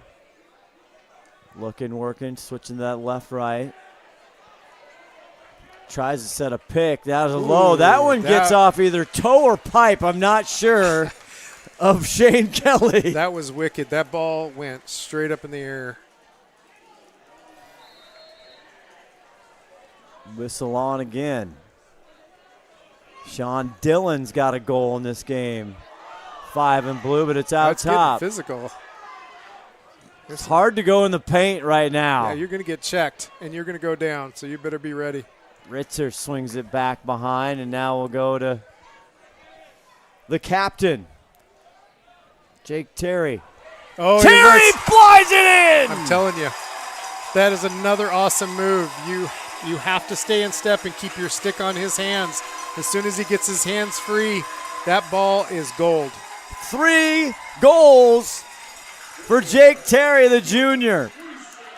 Looking, working, switching to that left-right. Tries to set a pick. That was a low. That one gets off either toe or pipe, I'm not sure, of Shane Kelly. That was wicked. That ball went straight up in the air. Whistle on again. Sean Dillon's got a goal in this game. 5 in blue, but it's out top. Getting physical. It's hard to go in the paint right now. Yeah, you're going to get checked, and you're going to go down, so you better be ready. Ritzer swings it back behind, and now we'll go to the captain, Jake Terry. Oh, Terry flies it in! I'm telling you, that is another awesome move. You have to stay in step and keep your stick on his hands. As soon as he gets his hands free, that ball is gold. 3 goals for Jake Terry, the junior.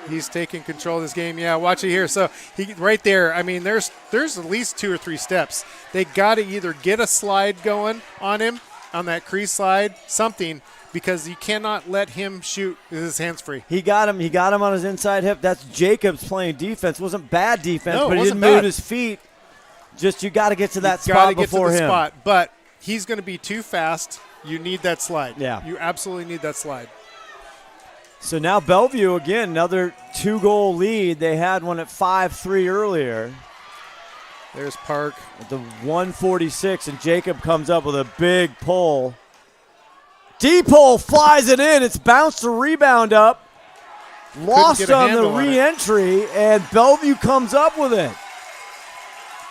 He's taking control of this game. Yeah, watch it here. So he right there. I mean, there's at least 2 or 3 steps. They got to either get a slide going on him, on that crease slide, something, because you cannot let him shoot with his hands free. He got him on his inside hip. That's Jacobs playing defense. Wasn't bad defense, No, but he didn't move his feet. Just you got to get to that spot before him. Spot, but he's going to be too fast. You need that slide. Yeah. You absolutely need that slide. So now Bellevue, again, another 2-goal lead. They had one at 5-3 earlier. There's Park. At the 146, and Jacob comes up with a big pull. D-pull flies it in. It's bounced the rebound up. Lost on the re-entry, and Bellevue comes up with it.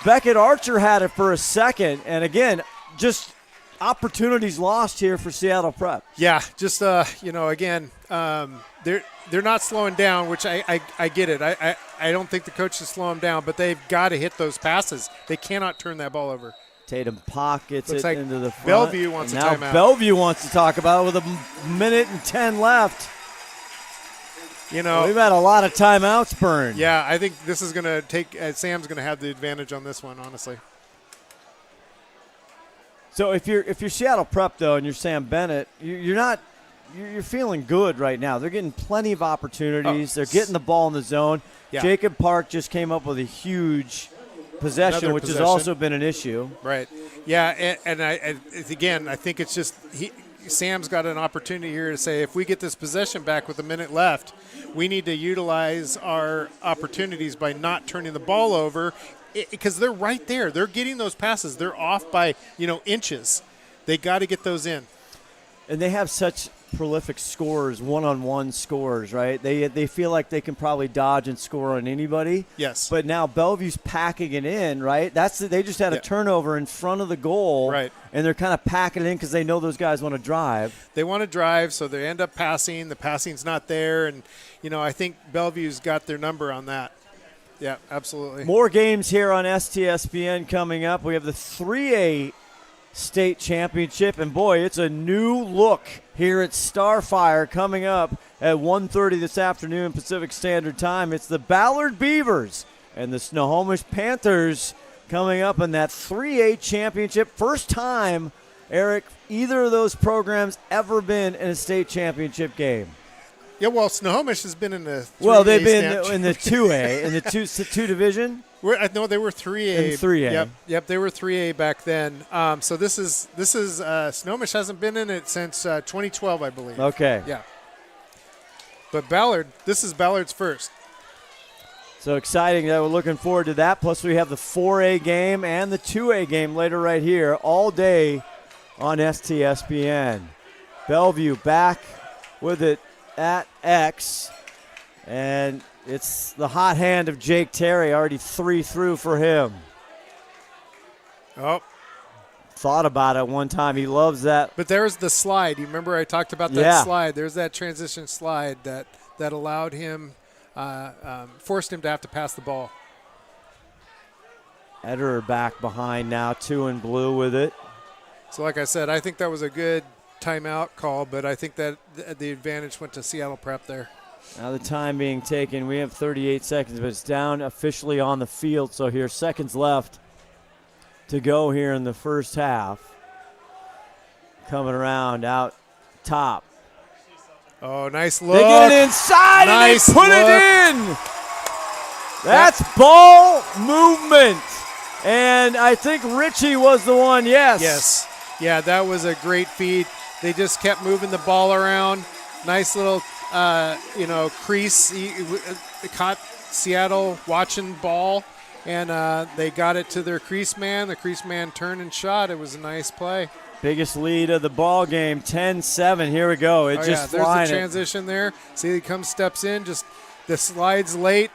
Beckett Archer had it for a second, and again, just opportunities lost here for Seattle Prep. Yeah, just again, they're not slowing down, which I get it. I don't think the coach is slowing down, but they've got to hit those passes. They cannot turn that ball over. Tatum pockets it into the front. Bellevue wants a timeout. Now Bellevue wants to talk about it with a minute and 10 left. You know, we've had a lot of timeouts burned. Yeah, I think this is going to take Sam's going to have the advantage on this one, honestly. So if you're Seattle Prep though, and you're Sam Bennett, you're feeling good right now. They're getting plenty of opportunities. They're getting the ball in the zone. Yeah. Jacob Park just came up with a huge possession, which has also been an issue. Right. Yeah, and I think it's just Sam's got an opportunity here to say, if we get this possession back with a minute left, we need to utilize our opportunities by not turning the ball over, because they're right there. They're getting those passes. They're off by, inches. They got to get those in. And they have such prolific scorers, one-on-one scorers, right? They feel like they can probably dodge and score on anybody. Yes. But now Bellevue's packing it in, right? They just had a turnover in front of the goal. Right. And they're kind of packing it in because they know those guys want to drive. They want to drive, so they end up passing. The passing's not there. And, I think Bellevue's got their number on that. Yeah, absolutely. More games here on STSPN coming up. We have the 3A state championship, and boy, it's a new look here at Starfire coming up at 1:30 this afternoon Pacific Standard Time. It's the Ballard Beavers and the Snohomish Panthers coming up in that 3A championship. First time, Eric, either of those programs ever been in a state championship game. Yeah, well, Snohomish has been in the 3A. Well, they've been in the 2A, in the two division. No, they were 3A. In 3A. Yep, they were 3A back then. So this is Snohomish hasn't been in it since 2012, I believe. Okay. Yeah. But this is Ballard's first. So exciting that we're looking forward to that. Plus we have the 4A game and the 2A game later right here all day on STSPN. Bellevue back with it at X, and it's the hot hand of Jake Terry, already 3 through for him. Oh. Thought about it one time. He loves that. But there's the slide. You remember I talked about that slide? There's that transition slide that allowed him, forced him to have to pass the ball. Ederer back behind now, 2 in blue with it. So like I said, I think that was a good timeout call, but I think that the advantage went to Seattle Prep there. Now the time being taken, we have 38 seconds, but it's down officially on the field. So here's seconds left to go here in the first half. Coming around out top. Oh, nice look. They get it inside nice and they put it in. That's ball movement. And I think Richie was the one, yes. Yes. Yeah, that was a great feed. They just kept moving the ball around. Nice little, crease. It caught Seattle watching ball, and they got it to their crease man. The crease man turned and shot. It was a nice play. Biggest lead of the ball game, 10-7. Here we go. It's just there's flying. the transition there. See, he comes, steps in, just the slides late.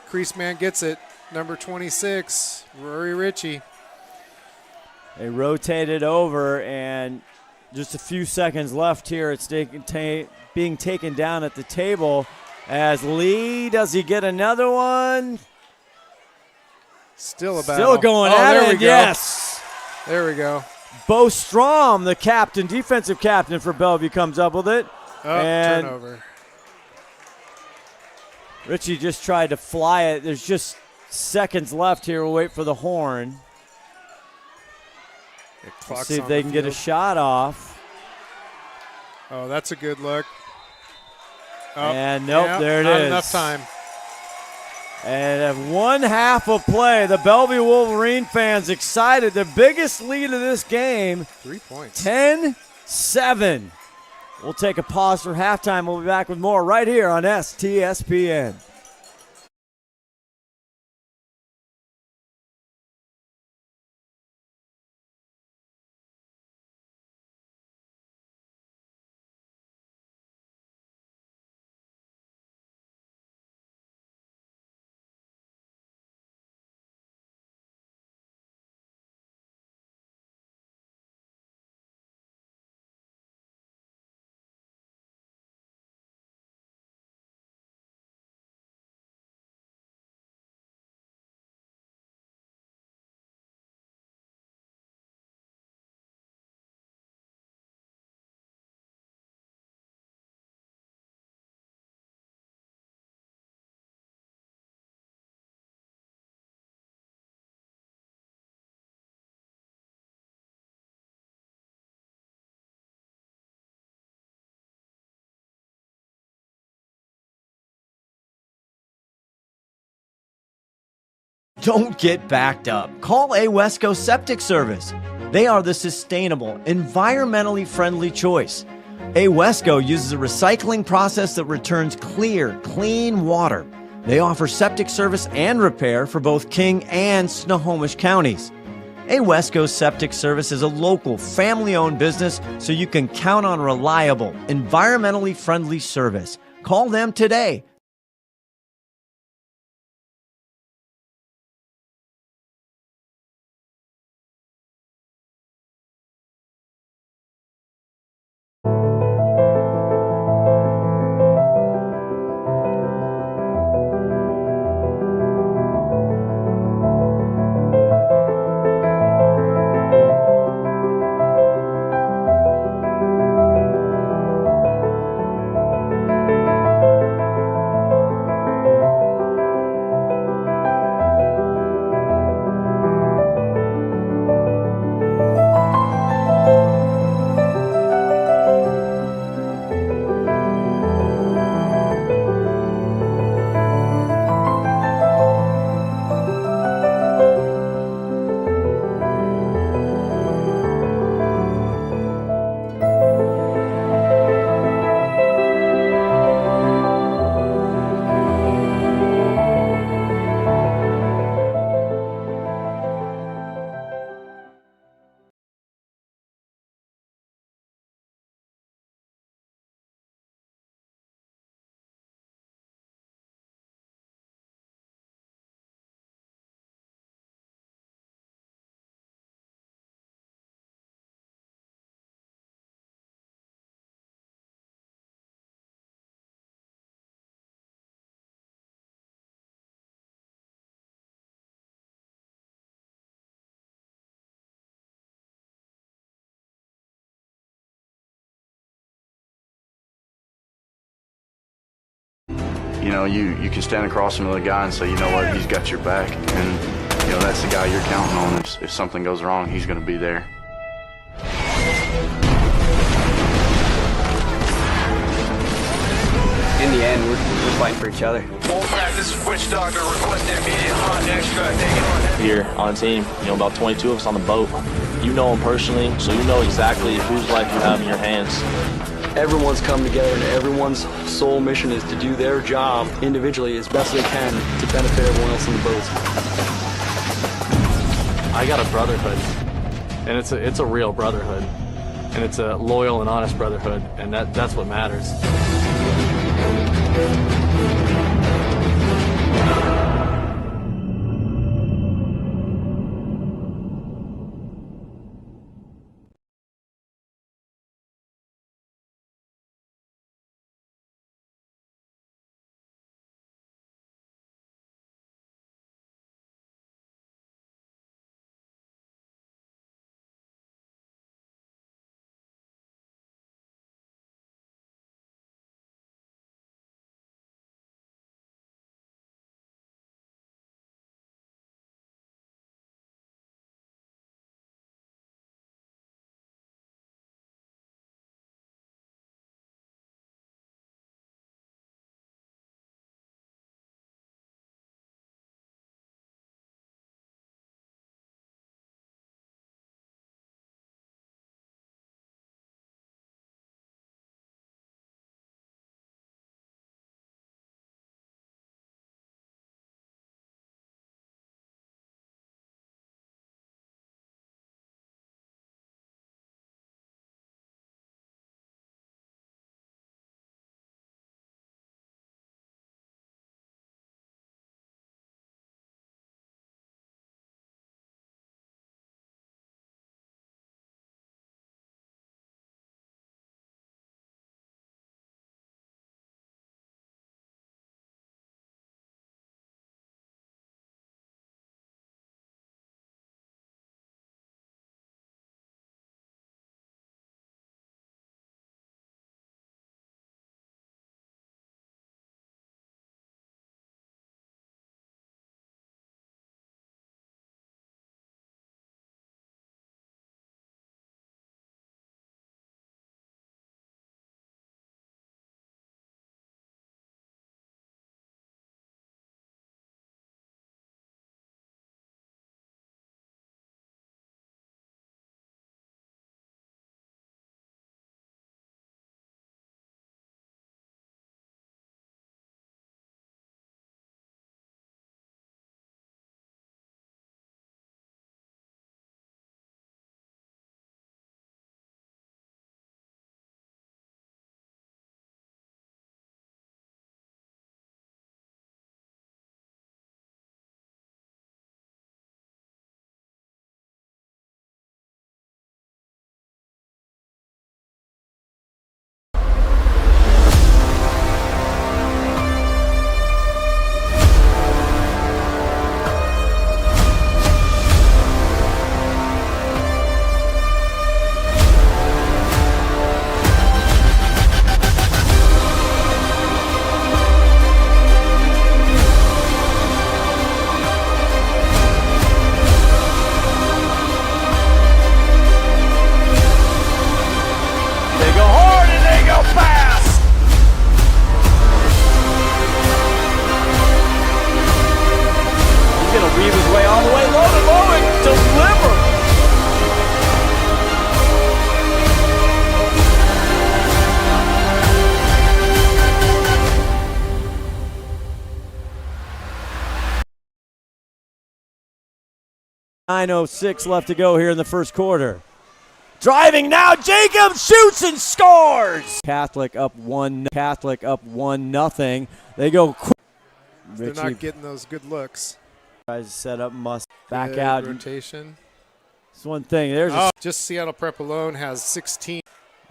Crease man gets it. Number 26, Rory Ritchie. They rotate it over, and just a few seconds left here. It's being taken down at the table as Lee, does he get another one? Still going at there it, we go. yes. There we go. Bo Strom, the captain, defensive captain for Bellevue, comes up with it. And turnover. Richie just tried to fly it. There's just seconds left here. We'll wait for the horn. Let's see if they can get a shot off. Oh, that's a good look. Oh, and nope, there it not is. Enough time. And at 1 half of play, the Bellevue Wolverine fans excited. The biggest lead of this game. 3 points. 10-7. We'll take a pause for halftime. We'll be back with more right here on STSPN. Don't get backed up. Call Awesco Septic Service. They are the sustainable, environmentally friendly choice. Awesco uses a recycling process that returns clear, clean water. They offer septic service and repair for both King and Snohomish counties. Awesco Septic Service is a local, family-owned business, so you can count on reliable, environmentally friendly service. Call them today. you know, you can stand across from the guy and say, you know what, he's got your back, and you know that's the guy you're counting on. If something goes wrong, he's going to be there. In the end, we're fighting for each other. Full practice, Witch Doctor requesting immediate hot extra. Taking on here on the team, you know, about 22 of us on the boat. You know them personally, so you know exactly whose life you have in your hands. Everyone's come together, and everyone's sole mission is to do their job individually as best they can to benefit everyone else on the boat. I got a brotherhood, and it's a real brotherhood, and it's a loyal and honest brotherhood, and that's what matters. .906 left to go here in the first quarter. Driving now, Jacobs shoots and scores. Catholic up 1-0. They go quick. They're not getting those good looks. Tries to set up, must back Good out. rotation. That's one thing. There's just Seattle Prep alone has 16.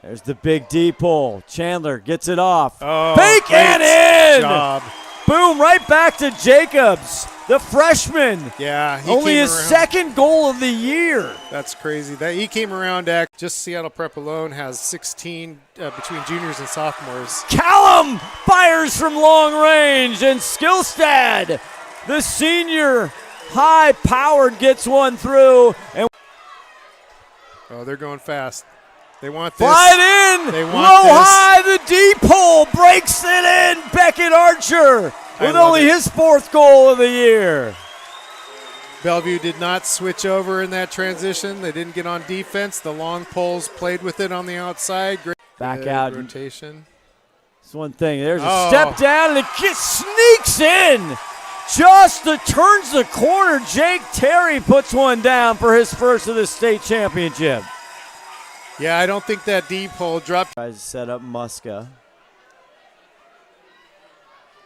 There's the big D pull. Chandler gets it off. Oh, Fake and in. Job. Boom, right back to Jacobs. the freshman. Yeah, he Only came his around. second goal of the year. That's crazy. That he came around. Just Seattle Prep alone has 16 between juniors and sophomores. Callum fires from long range, and Skillstad, the senior, high-powered, gets one through. And Oh, they're going fast. They want this. fly it in. They want Low this. high, the deep hole breaks it in. Beckett Archer with love only it. his 4th goal of the year. Bellevue did not switch over in that transition. They didn't get on defense. The long poles played with it on the outside. Great Back out. rotation. That's one thing. There's a Oh. step down, and it sneaks in. Just turns the corner. Jake Terry puts one down for his first of the state championship. Yeah, I don't think that deep hole dropped. Tries to set up Muska.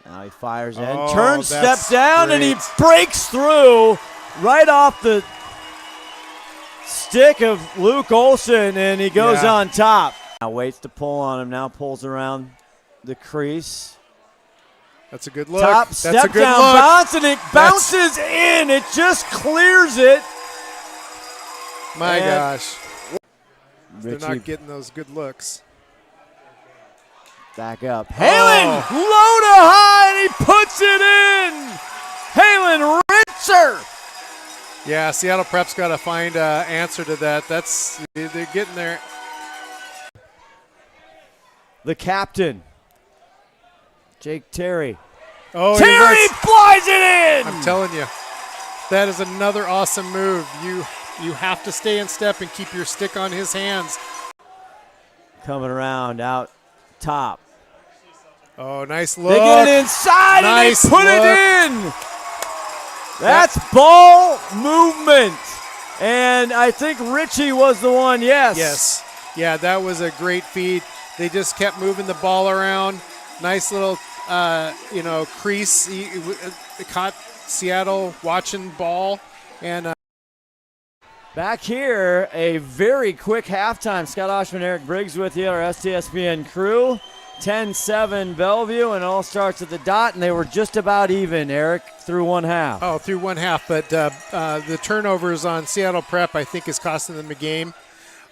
Now he fires in. Oh, Turns, that's steps down, and he great. breaks through right off the stick of Luke Olson, and he goes Yeah. on top. Now waits to pull on him. Now pulls around the crease. That's a good look. Top That's step a good down look. bounce, and it bounces in. It just clears it. My And gosh. They're Richie not getting those good looks. back up. Halen low to high, and he puts it in. Halen Ritzer. Yeah, Seattle Prep's got to find an answer to that. They're getting there. The captain, Jake Terry. Oh, Terry flies it in. I'm telling you, that is another awesome move. You have to stay in step and keep your stick on his hands. Coming around out top. Oh, nice look. They get it inside, Nice and they put look. it in. That's ball movement. And I think Richie was the one, yes. Yes. Yeah, that was a great feed. They just kept moving the ball around. Nice little, crease. He caught Seattle watching ball. And Back here, a very quick halftime. Scott Ohsman, Eric Briggs with you, our STSPN crew. 10-7 Bellevue, and it all starts at the dot, and they were just about even, Eric, through one half. Oh, through one half, but the turnovers on Seattle Prep, I think, is costing them a game,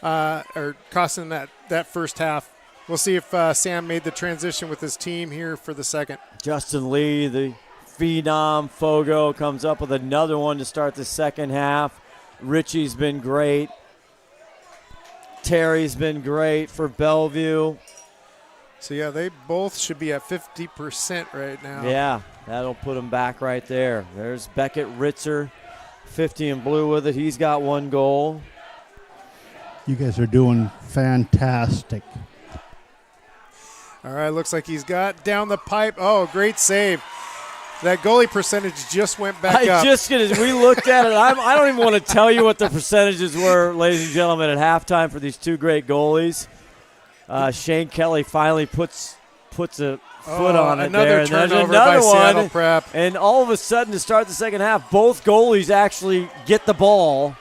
or costing that first half. We'll see if Sam made the transition with his team here for the second. Justin Lee, the phenom, Fogo, comes up with another one to start the second half. Richie's been great. Terry's been great for Bellevue. So, yeah, they both should be at 50% right now. Yeah, that'll put them back right there. There's Beckett Ritzer, 50 in blue with it. He's got one goal. You guys are doing fantastic. All right, looks like he's got down the pipe. Oh, great save. That goalie percentage just went back up. We looked at it. I don't even want to tell you what the percentages were, ladies and gentlemen, at halftime for these two great goalies. Shane Kelly finally puts a foot on it another there. And turnover there's another by one. Seattle Prep. And all of a sudden, to start the second half, both goalies actually get the ball.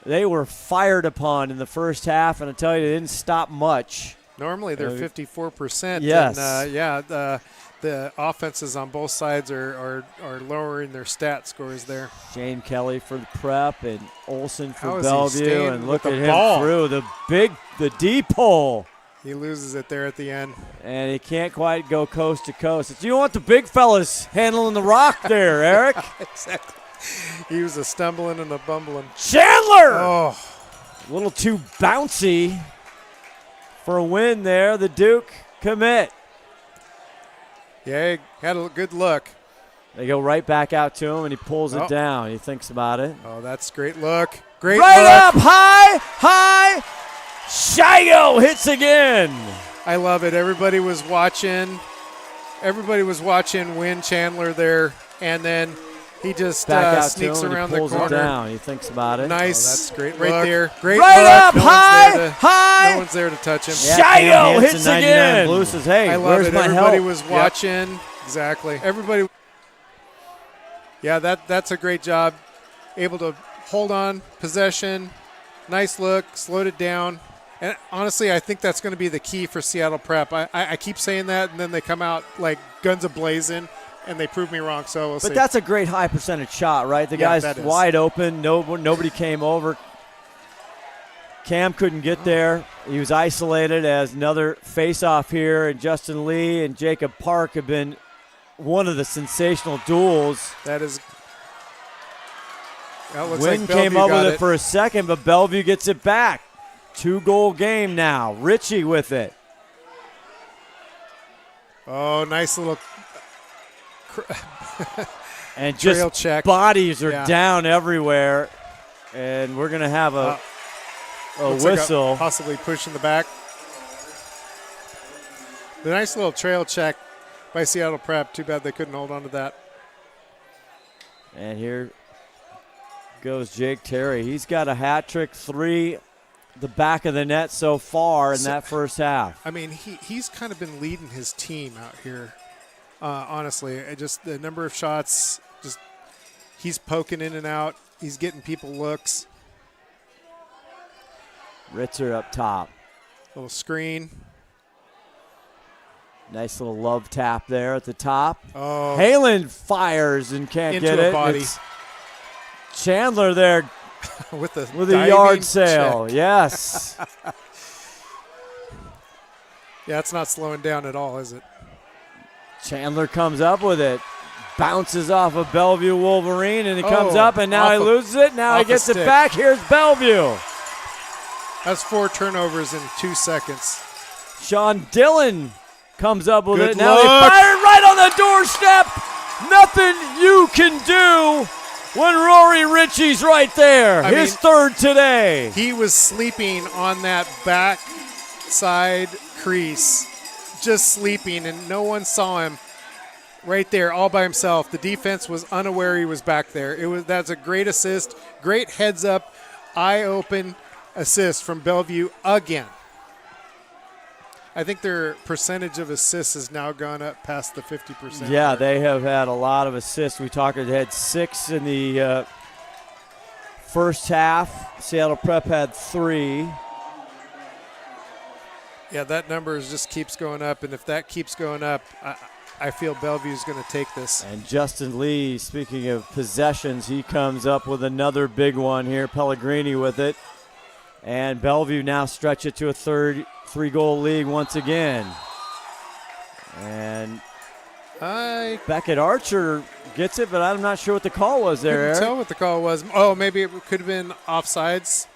They were fired upon in the first half, and I tell you, they didn't stop much. Normally they're 54%. Yes. And, the offenses on both sides are lowering their stat scores there. Shane Kelly for the Prep and Olson How for is he Bellevue, staying and look with at the him ball? through the deep hole. He loses it there at the end. And he can't quite go coast to coast. You don't want the big fellas handling the rock there, Eric. Exactly. He was a stumbling and a bumbling. Chandler! Oh, A little too bouncy for a win there. The Duke commit. yeah, he had a good look. They go right back out to him, and he pulls it Oh. down. He thinks about it. Oh, that's great look. Great Right look. up, high. Shigo hits again. I love it. Everybody was watching Win Chandler there, and then he just Back out sneaks to him, around and he the pulls corner. it down. He thinks about it. Nice. Oh, that's great right look. there. Great Right look. up, No high. No one's there to touch him. Yeah, Shigo hits 99 again. Blue says, hey, I love where's it. my Everybody help? was watching. Exactly. Everybody. Yeah, that's a great job. Able to hold on, possession, nice look, slowed it down. And honestly, I think that's going to be the key for Seattle Prep. I keep saying that, and then they come out like guns a-blazing. and they proved me wrong. So we'll see. But that's a great high percentage shot, right? The Yeah, guy's that is. wide open. Nobody came over. Cam couldn't get there. He was isolated as another face-off here, and Justin Lee and Jacob Park have been one of the sensational duels. That looks Wynn like came Bellevue up got with it for a second, but Bellevue gets it back. 2-goal game now. Ritchie with it. Oh, nice little And trail just check. bodies are Yeah. down everywhere. And we're going to have a Looks like whistle. possibly pushing the back. The nice little trail check by Seattle Prep. Too bad they couldn't hold on to that. And here goes Jake Terry. He's got a hat trick, 3 the back of the net so far in that first half. I mean, he's kind of been leading his team out here. Honestly, just the number of shots, just he's poking in and out. He's getting people looks. Ritzer up top. Little screen. Nice little love tap there at the top. Oh, Halen fires and can't into get a it. body. It's Chandler there with a with a yard diving sale. check. Yes. Yeah, it's not slowing down at all, is it? Chandler comes up with it. Bounces off of Bellevue Wolverine, and he comes Oh, up, and now he off a- loses it. Now he off a gets it stick. back. Here's Bellevue. That's 4 turnovers in 2 seconds. Sean Dillon comes up with Good it. Now he look. fired right on the doorstep. Nothing you can do when Rory Ritchie's right there. I His mean, third today. He was sleeping on that back side crease, just sleeping, and no one saw him right there all by himself. The defense was unaware he was back there. That's a great assist, great heads up, eye open assist from Bellevue again. I think their percentage of assists has now gone up past the 50%. Yeah, mark. they have had a lot of assists. We talked, they had 6 in the first half. Seattle Prep had 3. Yeah, that number just keeps going up, and if that keeps going up, I feel Bellevue's going to take this. And Justin Lee, speaking of possessions, he comes up with another big one here. Pellegrini with it. And Bellevue now stretch it to a 3-goal lead once again. And Beckett Archer gets it, but I'm not sure what the call was there, Couldn't Eric. tell what the call was. Oh, maybe it could have been offsides.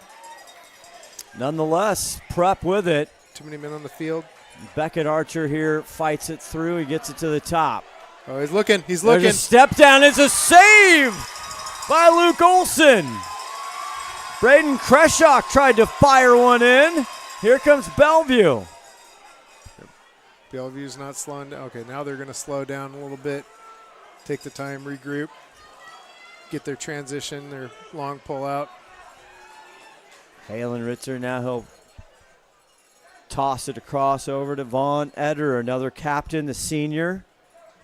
Nonetheless, Prep with it. Too many men on the field. Beckett Archer here fights it through. He gets it to the top. Oh, he's looking. He's There's looking. a step down. It's a save by Luke Olson. Braden Kreshock tried to fire one in. Here comes Bellevue. Bellevue's not slowing down. Okay, now they're going to slow down a little bit. Take the time, regroup, get their transition, their long pull out. Halen Ritzer, now he'll toss it across over to Vaughn Eder, another captain, the senior.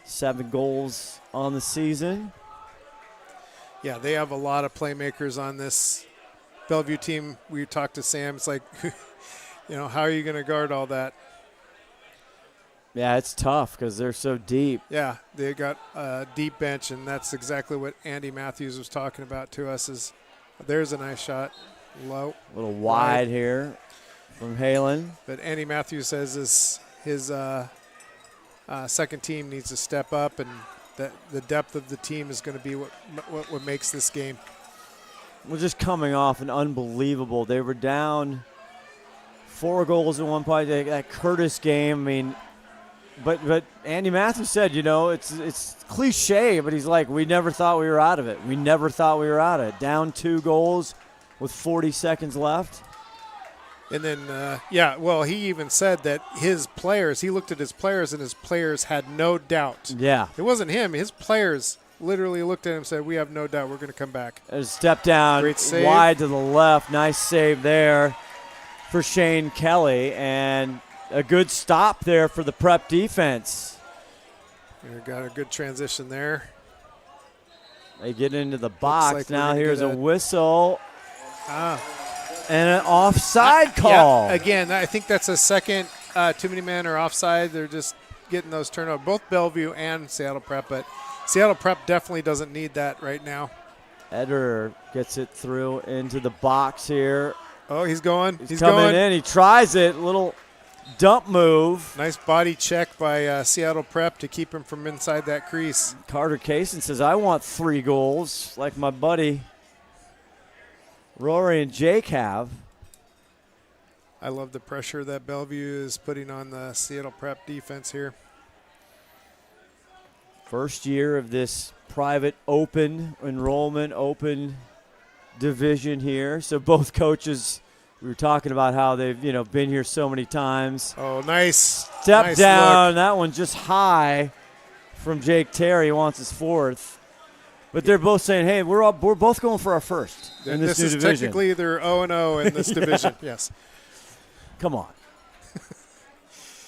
7 goals on the season. Yeah, they have a lot of playmakers on this Bellevue team. We talked to Sam. It's like, how are you going to guard all that? Yeah, it's tough because they're so deep. Yeah, they got a deep bench, and that's exactly what Andy Matthews was talking about to us. Is there's a nice shot, low, A little wide here from Halen. But Andy Matthews says his second team needs to step up, and that the depth of the team is going to be what makes this game. We're just coming off an unbelievable. They were down 4 goals at one point. That Curtis game, I mean, but Andy Matthews said, it's cliche, but he's like, we never thought we were out of it. We never thought we were out of it. Down 2 goals with 40 seconds left. And then, he even said that he looked at his players, and his players had no doubt. Yeah. It wasn't him. His players literally looked at him and said, we have no doubt we're going to come back. There's a step down Great save. wide to the left. Nice save there for Shane Kelly, and a good stop there for the Prep defense. We got a good transition there. They get into the box. like we're Now gonna here's get a whistle. Ah. And an offside call. Yeah, again, I think that's a second. Too many men are offside. They're just getting those turnovers, both Bellevue and Seattle Prep, but Seattle Prep definitely doesn't need that right now. Eder gets it through into the box here. Oh, he's going. He's coming in. He tries it. Little dump move. Nice body check by Seattle Prep to keep him from inside that crease. Carter Kaysen says, I want 3 goals like my buddy Rory and Jake have. I love the pressure that Bellevue is putting on the Seattle Prep defense here. First year of this private open enrollment, open division here. So both coaches, we were talking about how they've, been here so many times. Oh, nice. Step down. Look. That one just high from Jake Terry. He wants his 4th. But they're both saying, hey, we're both going for our first in this new division. This is technically they're 0-0 in this division. Yes. Come on.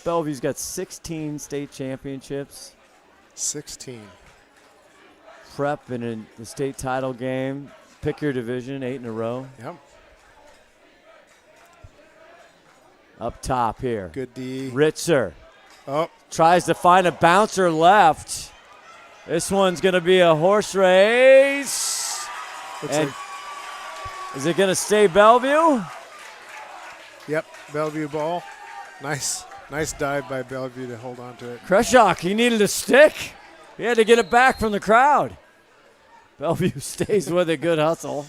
Bellevue's got 16 state championships. 16. Prep in the state title game. Pick your division, 8 in a row. Yep. Up top here. Good D. Ritzer. Oh. Tries to find a bouncer left. This one's going to be a horse race. Is it going to stay Bellevue? Yep, Bellevue ball. Nice dive by Bellevue to hold on to it. Kreshock, he needed a stick. He had to get it back from the crowd. Bellevue stays with a good hustle.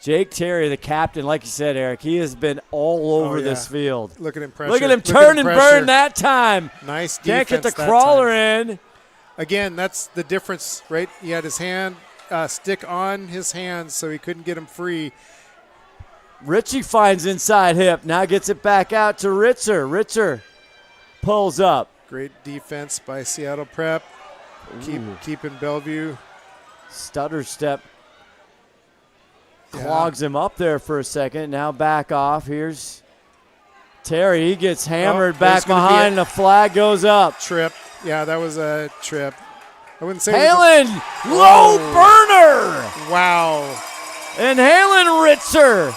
Jake Terry, the captain, like you said, Eric, he has been all over this field. Look at him pressure. Look at him turn and burn that time. Nice defense. Can't get the crawler in. Again, that's the difference, right? He had his hand stick on his hands, so he couldn't get him free. Ritchie finds inside hip. Now gets it back out to Ritzer. Ritzer pulls up. Great defense by Seattle Prep. Keeping Bellevue. Stutter step. Clogs him up there for a second. Now back off. Here's Terry. He gets hammered back behind. The flag goes up. Trip. Yeah, that was a trip. I wouldn't say Halen, low burner. Wow. And Halen Ritzer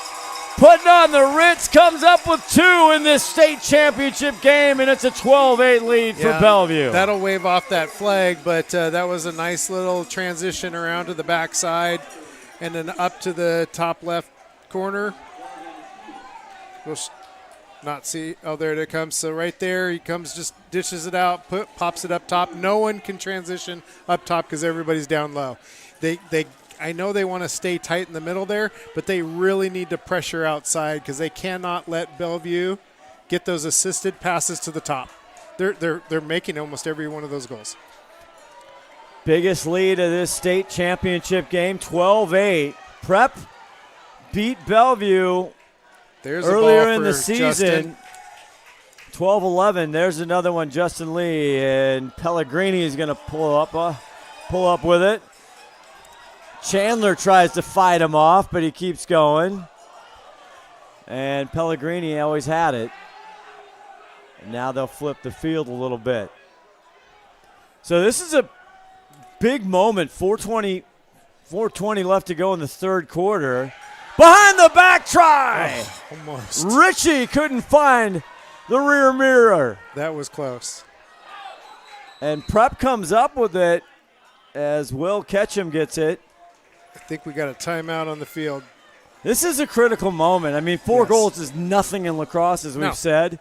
putting on the Ritz, comes up with 2 in this state championship game, and it's a 12-8 lead for Bellevue. That'll wave off that flag, but that was a nice little transition around to the backside and then up to the top left corner. We'll not see. Oh, there it comes. So right there, he comes, just dishes it out, pops it up top. No one can transition up top because everybody's down low. I know they want to stay tight in the middle there, but they really need to pressure outside because they cannot let Bellevue get those assisted passes to the top. They're making almost every one of those goals. Biggest lead of this state championship game, 12-8. Prep beat Bellevue earlier in the season. 12-11. There's another one, Justin Lee, and Pellegrini is going to pull up with it. Chandler tries to fight him off, but he keeps going. And Pellegrini always had it. And now they'll flip the field a little bit. So this is a big moment. 4:20 left to go in the third quarter. Behind the back try. Almost. Ritchie couldn't find the rear mirror. That was close. And Prep comes up with it as Will Ketchum gets it. I think we got a timeout on the field. This is a critical moment. I mean, 4 goals is nothing in lacrosse, as we've said.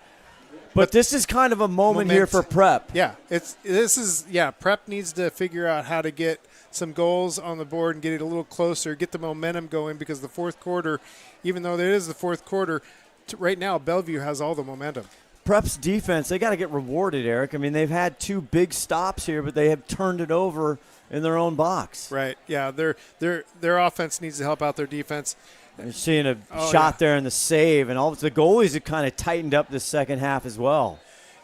But this is kind of a moment here for Prep. Yeah, Prep needs to figure out how to get some goals on the board and get it a little closer, get the momentum going, because the fourth quarter, even though it is the fourth quarter, right now Bellevue has all the momentum. Prep's defense, they got to get rewarded, Eric. I mean, they've had 2 big stops here, but they have turned it over in their own box. Right, yeah, their offense needs to help out their defense. You're seeing a shot there in the save, and all the goalies have kind of tightened up this second half as well.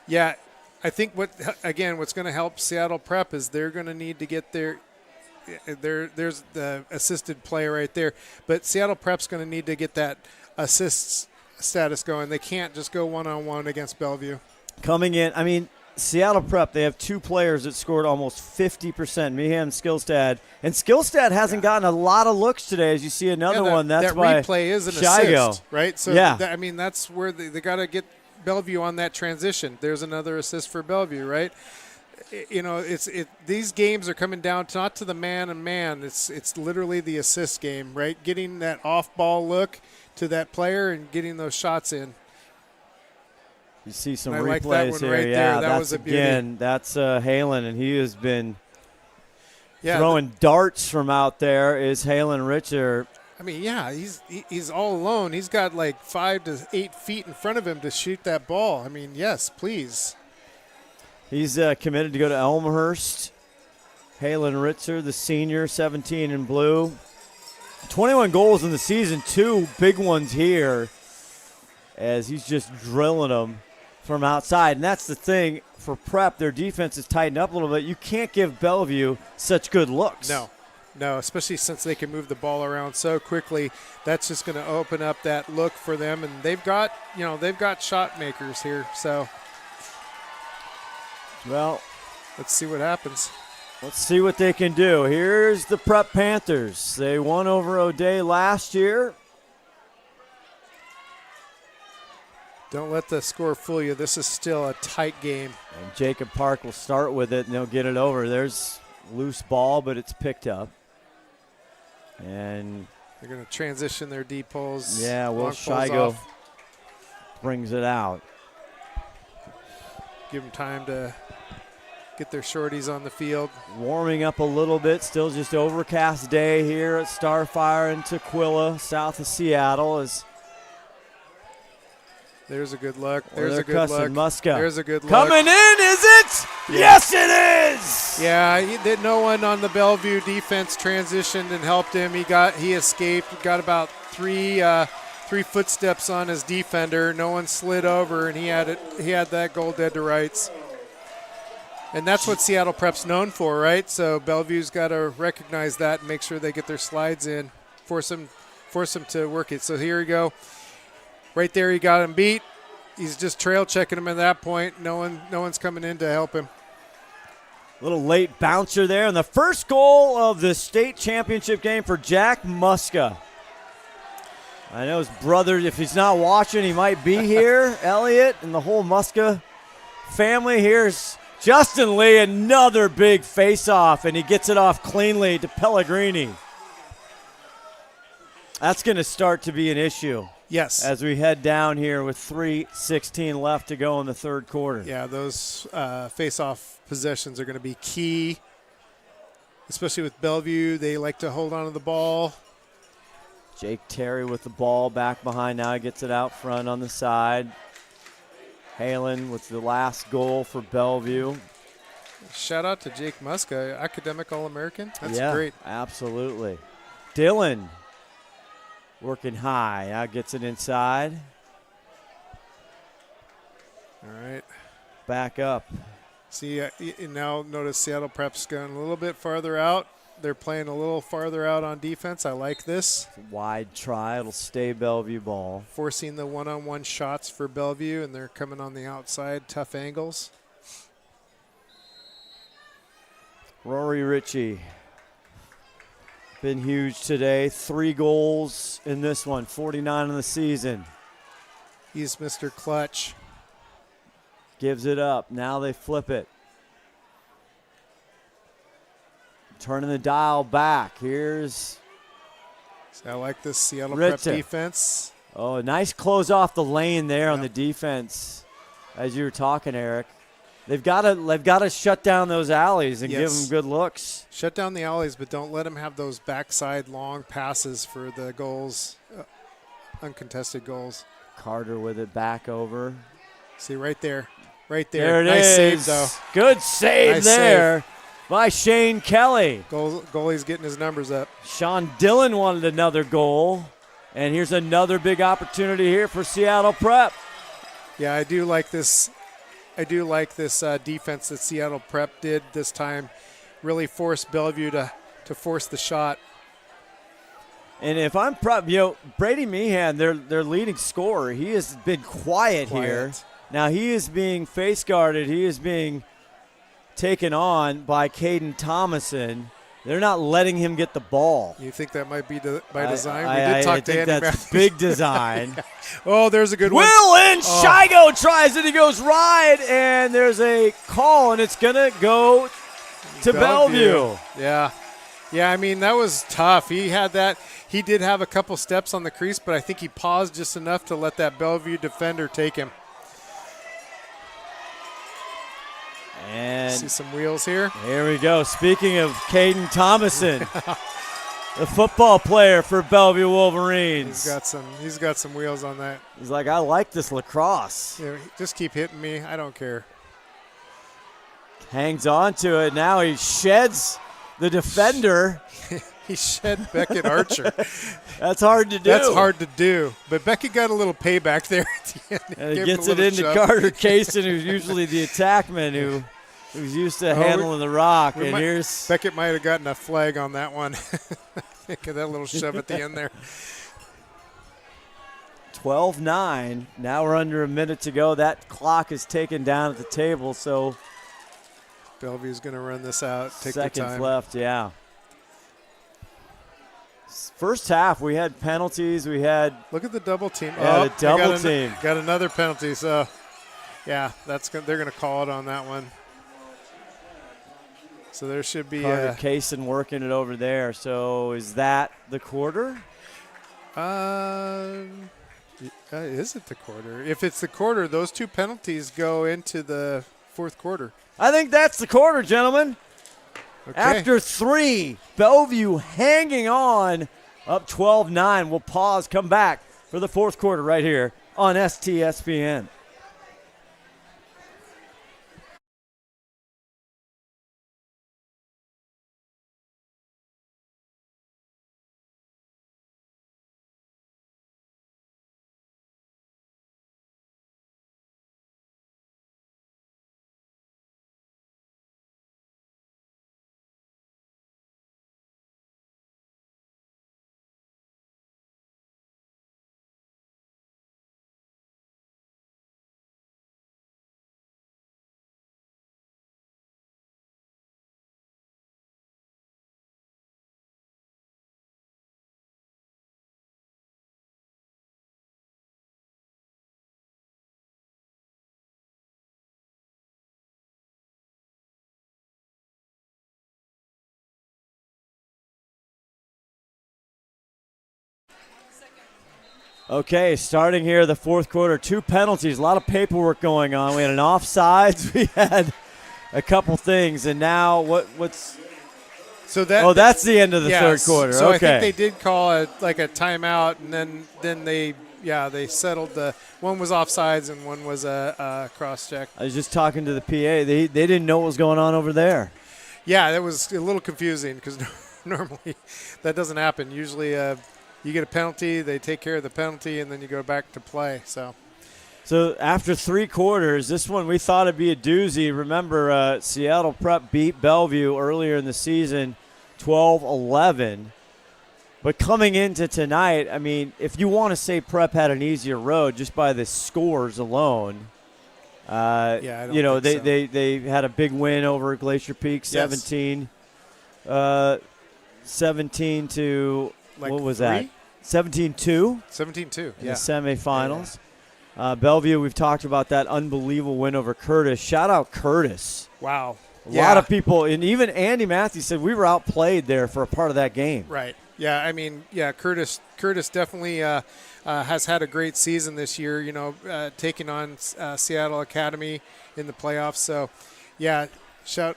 Yeah, I think what's going to help Seattle Prep is they're going to need to get there's the assisted play right there, but Seattle Prep's going to need to get that assists status going. They can't just go one-on-one against Bellevue. Coming in, I mean, Seattle Prep, they have 2 players that scored almost 50%, Meehan and Skillstad. And Skillstad hasn't gotten a lot of looks today, as you see another one. That's that by replay is an Shigo. assist, right? So, yeah. That's where they got to get Bellevue on that transition. There's another assist for Bellevue, right? You know, these games are coming down to not to the man and man. It's literally the assist game, right? Getting that off-ball look to that player and getting those shots in. You see some I replays like that one here. right yeah, there. That that's was a beauty. again. That's Halen, and he has been throwing darts from out there. Is Halen Richter? I mean, yeah, he's all alone. He's got like 5 to 8 feet in front of him to shoot that ball. I mean, yes, please. He's committed to go to Elmhurst. Halen Richter, the senior, 17 in blue. 21 goals in the season, 2 big ones here as he's just drilling them from outside. And that's the thing for Prep. Their defense is tightened up a little bit. You can't give Bellevue such good looks. No, especially since they can move the ball around so quickly. That's just going to open up that look for them. And they've got shot makers here. So, well, let's see what happens. Let's see what they can do. Here's the Prep Panthers. They won over O'Day last year. Don't let the score fool you. This is still a tight game. And Jacob Park will start with it, and they'll get it over. There's loose ball, but it's picked up. And they're going to transition their deep poles. Yeah, Will Shigo brings it out. Give them time to get their shorties on the field. Warming up a little bit. Still just overcast day here at Starfire in Tukwila, south of Seattle. There's a good look. There's a good look. Muska. There's a good look. Coming in, is it? Yeah. Yes, it is. Yeah, no one on the Bellevue defense transitioned and helped him. He escaped. Got about three footsteps on his defender. No one slid over, and he had it. He had that goal dead to rights. And that's what Seattle Prep's known for, right? So Bellevue's got to recognize that and make sure they get their slides in, force them to work it. So here we go. Right there, he got him beat. He's just trail checking him at that point. No one's coming in to help him. Little late bouncer there, and the first goal of the state championship game for Jack Muska. I know his brother, if he's not watching, he might be here. Elliot and the whole Muska family. Here's Justin Lee, another big face-off, and he gets it off cleanly to Pellegrini. That's going to start to be an issue. Yes. As we head down here with 3:16 left to go in the third quarter. Yeah, those face-off possessions are going to be key, especially with Bellevue. They like to hold on to the ball. Jake Terry with the ball back behind now. He gets it out front on the side. Halen with the last goal for Bellevue. Shout out to Jake Muska, academic All-American. That's great. Absolutely. Dylan working high. Now gets it inside. All right. Back up. See, now notice Seattle Prep's going a little bit farther out. They're playing a little farther out on defense. I like this. Wide try. It'll stay Bellevue ball. Forcing the one-on-one shots for Bellevue, and they're coming on the outside. Tough angles. Rory Ritchie. Been huge today. 3 goals in this one. 49 in the season. He's Mr. Clutch. Gives it up. Now they flip it. Turning the dial back. Here's. I like this Seattle Ritter. Prep defense. Oh, nice close off the lane there on the defense. As you were talking, Eric. They've got to shut down those alleys and give them good looks. Shut down the alleys, but don't let them have those backside long passes for the goals, uncontested goals. Carter with it back over. See, right there. There it nice is. Save, though. Good save nice there save. By Shane Kelly. Goalie's getting his numbers up. Sean Dillon wanted another goal. And here's another big opportunity here for Seattle Prep. Yeah, I do like this defense that Seattle Prep did this time. Really forced Bellevue to force the shot. And if I'm Prep, Brady Meehan, their leading scorer, he has been quiet here. Now he is being face guarded. He is being taken on by Caden Thomason. They're not letting him get the ball. You think that might be by design? We did I talk to think Andy that's Matthews. big design. Yeah. Oh, there's a good one. Will and Shigo tries it. He goes wide, and there's a call, and it's going to go to Bellevue. Yeah. Yeah, I mean, that was tough. He had that. He did have a couple steps on the crease, but I think he paused just enough to let that Bellevue defender take him. And see some wheels here. Here we go. Speaking of Caden Thomason, the football player for Bellevue Wolverines. He's got some wheels on that. He's like, I like this lacrosse. Yeah, just keep hitting me. I don't care. Hangs on to it. Now he sheds the defender. He shed Beckett Archer. That's hard to do. That's hard to do. But Beckett got a little payback there at the end. And he gets it into Carter Kaysen, who's usually the attackman who's used to handling the rock. And here's Beckett might have gotten a flag on that one. Think of that little shove at the end there. 12-9. Now we're under a minute to go. That clock is taken down at the table, so Bellevue's going to run this out. Take the seconds time. left, yeah. First half, we had penalties. We had look at the double team. Yeah, the double team got another penalty. So, yeah, they're going to call it on that one. So there should be Carter Kaysen working it over there. So is that the quarter? Is it the quarter? If it's the quarter, those two penalties go into the fourth quarter. I think that's the quarter, gentlemen. Okay. After 3, Bellevue hanging on, up 12-9. We'll pause, come back for the fourth quarter right here on STSPN. Okay, starting here the fourth quarter, 2 penalties, a lot of paperwork going on. We had an offsides, we had a couple things, and now what's so that that's the end of the third quarter. So okay. I think they did call it like a timeout, and then they settled the one was offsides and one was a cross check. I was just talking to the PA. They didn't know what was going on over there. Yeah, that was a little confusing because normally that doesn't happen. Usually you get a penalty, they take care of the penalty, and then you go back to play. So after 3 quarters, this one we thought it'd be a doozy. Remember, Seattle Prep beat Bellevue earlier in the season 12-11. But coming into tonight, I mean, if you want to say Prep had an easier road just by the scores alone, I don't think so. they had a big win over Glacier Peak, 17 to like what was 3? that? 17-2. 17-2. In the semifinals. Bellevue, we've talked about that unbelievable win over Curtis. Shout out Curtis. Wow. A lot of people, and even Andy Matthews said we were outplayed there for a part of that game. Right. Yeah, I mean, Curtis definitely has had a great season this year, taking on Seattle Academy in the playoffs. So, yeah, shout.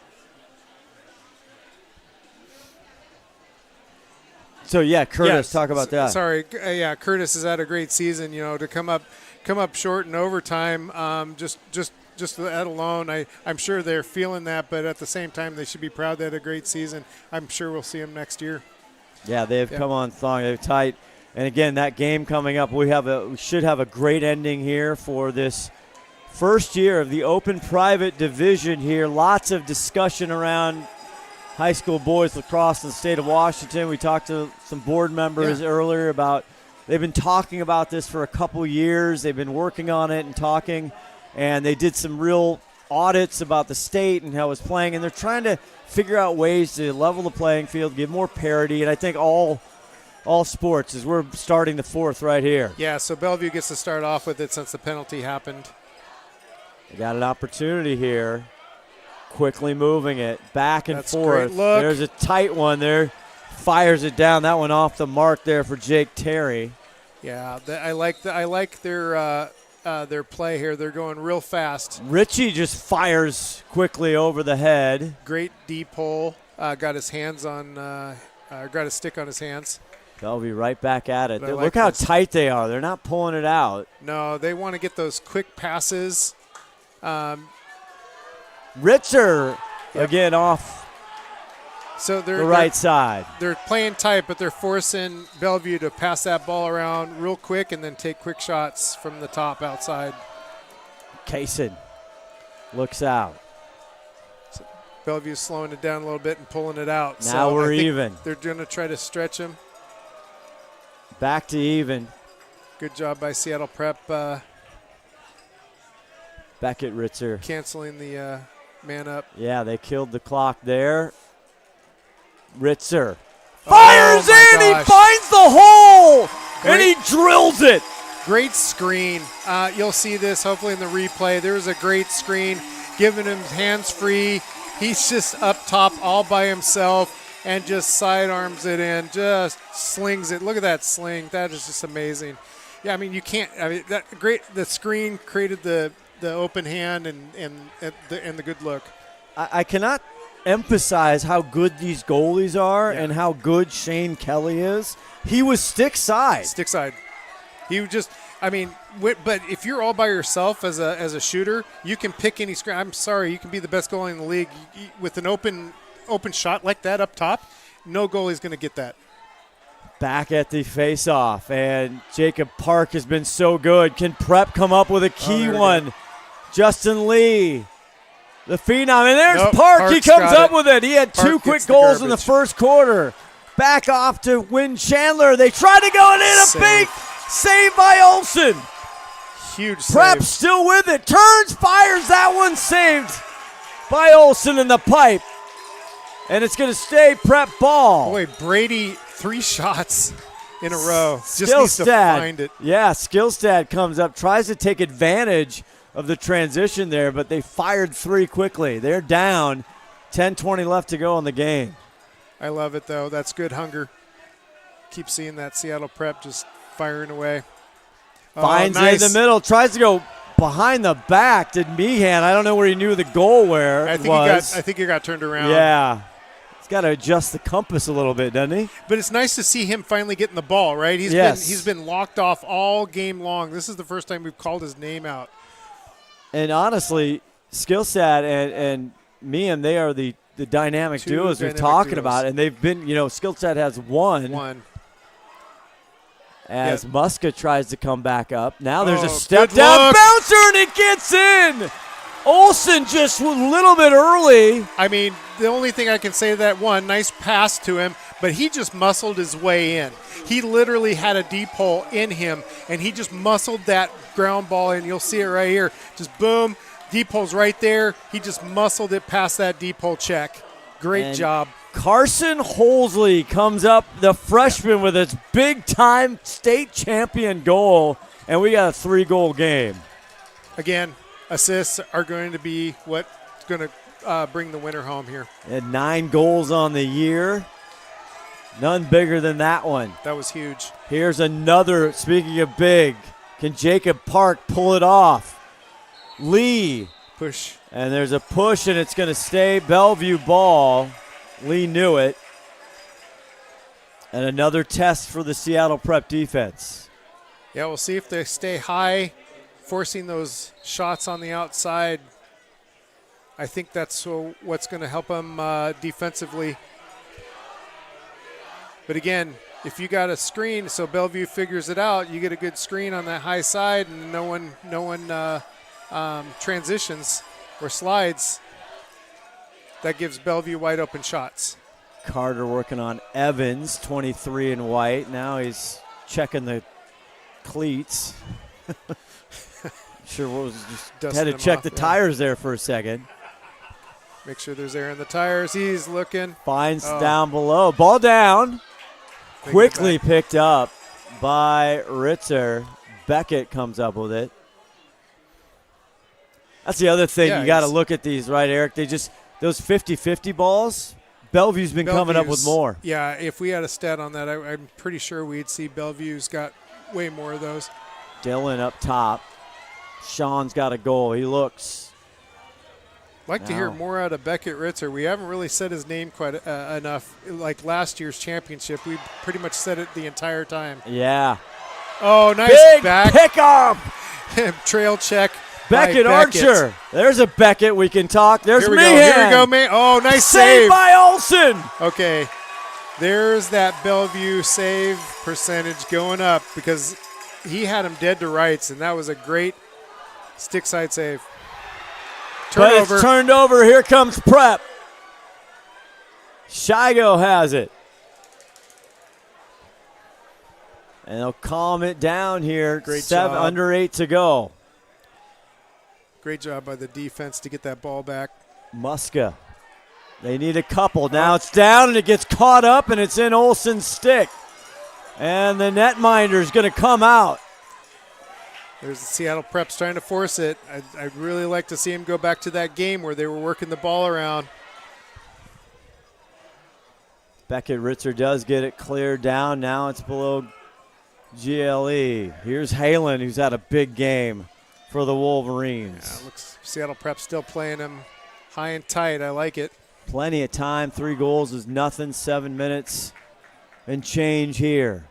So, yeah, Curtis, talk about that. Sorry. Curtis has had a great season, to come up short in overtime. Just that alone, I'm sure they're feeling that, but at the same time, they should be proud they had a great season. I'm sure we'll see them next year. Yeah, they've come on strong. They're tight. And, again, that game coming up, we should have a great ending here for this first year of the Open Private Division here. Lots of discussion around high school boys lacrosse in the state of Washington. We talked to some board members earlier about they've been talking about this for a couple years. They've been working on it and talking, and they did some real audits about the state and how it's playing, and they're trying to figure out ways to level the playing field, give more parity, and I think all sports as we're starting the fourth right here. Yeah, so Bellevue gets to start off with it since the penalty happened. They got an opportunity here. Quickly moving it back and That's forth. great look. There's a tight one there. Fires it down. That one off the mark there for Jake Terry. Yeah, I like their play here. They're going real fast. Richie just fires quickly over the head. Great deep hole. Got his hands on. Got his stick on his hands. Bellevue right back at it. But I Look like how this. tight they are. They're not pulling it out. No, they want to get those quick passes. Ritzer again off So the right side. They're playing tight, but they're forcing Bellevue to pass that ball around real quick and then take quick shots from the top outside. Kaysen looks out. So Bellevue's slowing it down a little bit and pulling it out. Now so we're I think even. They're going to try to stretch him. Back to even. Good job by Seattle Prep Beckett Ritzer. canceling the man up. Yeah, they killed the clock there. Ritzer fires my in. gosh. He finds the hole, and he Great. drills it. Great screen. You'll see this hopefully in the replay. There was a great screen, giving him hands free. He's just up top all by himself and just sidearms it in, just slings it. Look at that sling. That is just amazing. Yeah, I mean, you can't. I mean, that great. The screen created the open hand and the good look. I cannot emphasize how good these goalies are and how good Shane Kelly is. He was stick side. Stick side. He would just. I mean, but if you're all by yourself as a shooter, you can pick any screen. I'm sorry, you can be the best goalie in the league with an open shot like that up top. No goalie's going to get that. Back at the face-off, and Jacob Park has been so good. Can Prep come up with a key one? Justin Lee, the phenom, and there's Nope, Park. Park's He comes got up with it. He had Park two quick gets the goals in the garbage. first quarter. Back off to Win Chandler. They try to go in a Save. big save by Olsen. Huge Prep save. still with it. Turns, fires. That one saved by Olsen in the pipe. And it's going to stay Prep ball. Boy, Brady, 3 shots in a row. Just needs to find it. Yeah, Skillstad comes up, tries to take advantage of the transition there, but they fired 3 quickly. They're down. 10-20 left to go in the game. I love it, though. That's good hunger. Keep seeing that Seattle Prep just firing away. Finds it nice. in the middle, tries to go behind the back. Did Meehan? I don't know where he knew the goal where I it think was. he got turned around. Yeah. He's got to adjust the compass a little bit, doesn't he? But it's nice to see him finally getting the ball, right? He's been locked off all game long. This is the first time we've called his name out. And honestly, Skillstad and Meehan, they are the dynamic Two duos we're dynamic talking duos. about. And they've been, Skillstad has one. As Muska tries to come back up. Now there's a step good down look. bouncer, and it gets in. Olsen just a little bit early. I mean, the only thing I can say to that, one, nice pass to him, but he just muscled his way in. He literally had a deep hole in him, and he just muscled that ground ball in. You'll see it right here. Just boom, deep hole's right there. He just muscled it past that deep hole check. Great job. Carson Holsley comes up, the freshman, with his big-time state champion goal, and we got a 3-goal game. Again, assists are going to be what's going to bring the winner home here. And 9 goals on the year. None bigger than that one. That was huge. Here's another, speaking of big, can Jacob Park pull it off? Lee. Push. And there's a push, and it's going to stay Bellevue ball. Lee knew it. And another test for the Seattle Prep defense. Yeah, we'll see if they stay high, forcing those shots on the outside. I think that's what's going to help them defensively. But again, if you got a screen, so Bellevue figures it out, you get a good screen on that high side, and no one transitions or slides. That gives Bellevue wide open shots. Carter working on Evans, 23 in white. Now he's checking the cleats. Sure was just Dusting had to them check off, the yeah. tires there for a second. Make sure there's air in the tires. He's looking. Finds Oh. down below. Ball down. Bring it Quickly back. picked up by Ritzer. Beckett comes up with it. That's the other thing. Yeah, You got to he's- look at these, right, Eric? They just, those 50-50 balls, Bellevue's been coming up with Bellevue's- more. Yeah, if we had a stat on that, I'm pretty sure we'd see Bellevue's got way more of those. Dylan up top. Sean's got a goal. He looks. Like to hear Now. more out of Beckett Ritzer. We haven't really said his name quite enough. Like last year's championship, we pretty much said it the entire time. Yeah. Oh, nice Big back. pickup. Trail check. Beckett by Archer. There's a Beckett we can talk. There's Here we Meehan. go. Here we go, man. Oh, nice Saved save. by Olsen. Okay. There's that Bellevue save percentage going up because he had him dead to rights, and that was a great stick side save. But Turnover. it's turned over. Here comes Prep. Shigo has it. And they'll calm it down here. Great Seven, job. under 8 to go. Great job by the defense to get that ball back. Muska. They need a couple. Now it's down and it gets caught up and it's in Olsen's stick. And the netminder's going to come out. There's the Seattle Preps trying to force it. I'd really like to see him go back to that game where they were working the ball around. Beckett Ritzer does get it cleared down. Now it's below GLE. Here's Halen, who's had a big game for the Wolverines. Yeah, looks Seattle Preps still playing him high and tight. I like it. Plenty of time. 3 goals is nothing. 7 minutes and change here.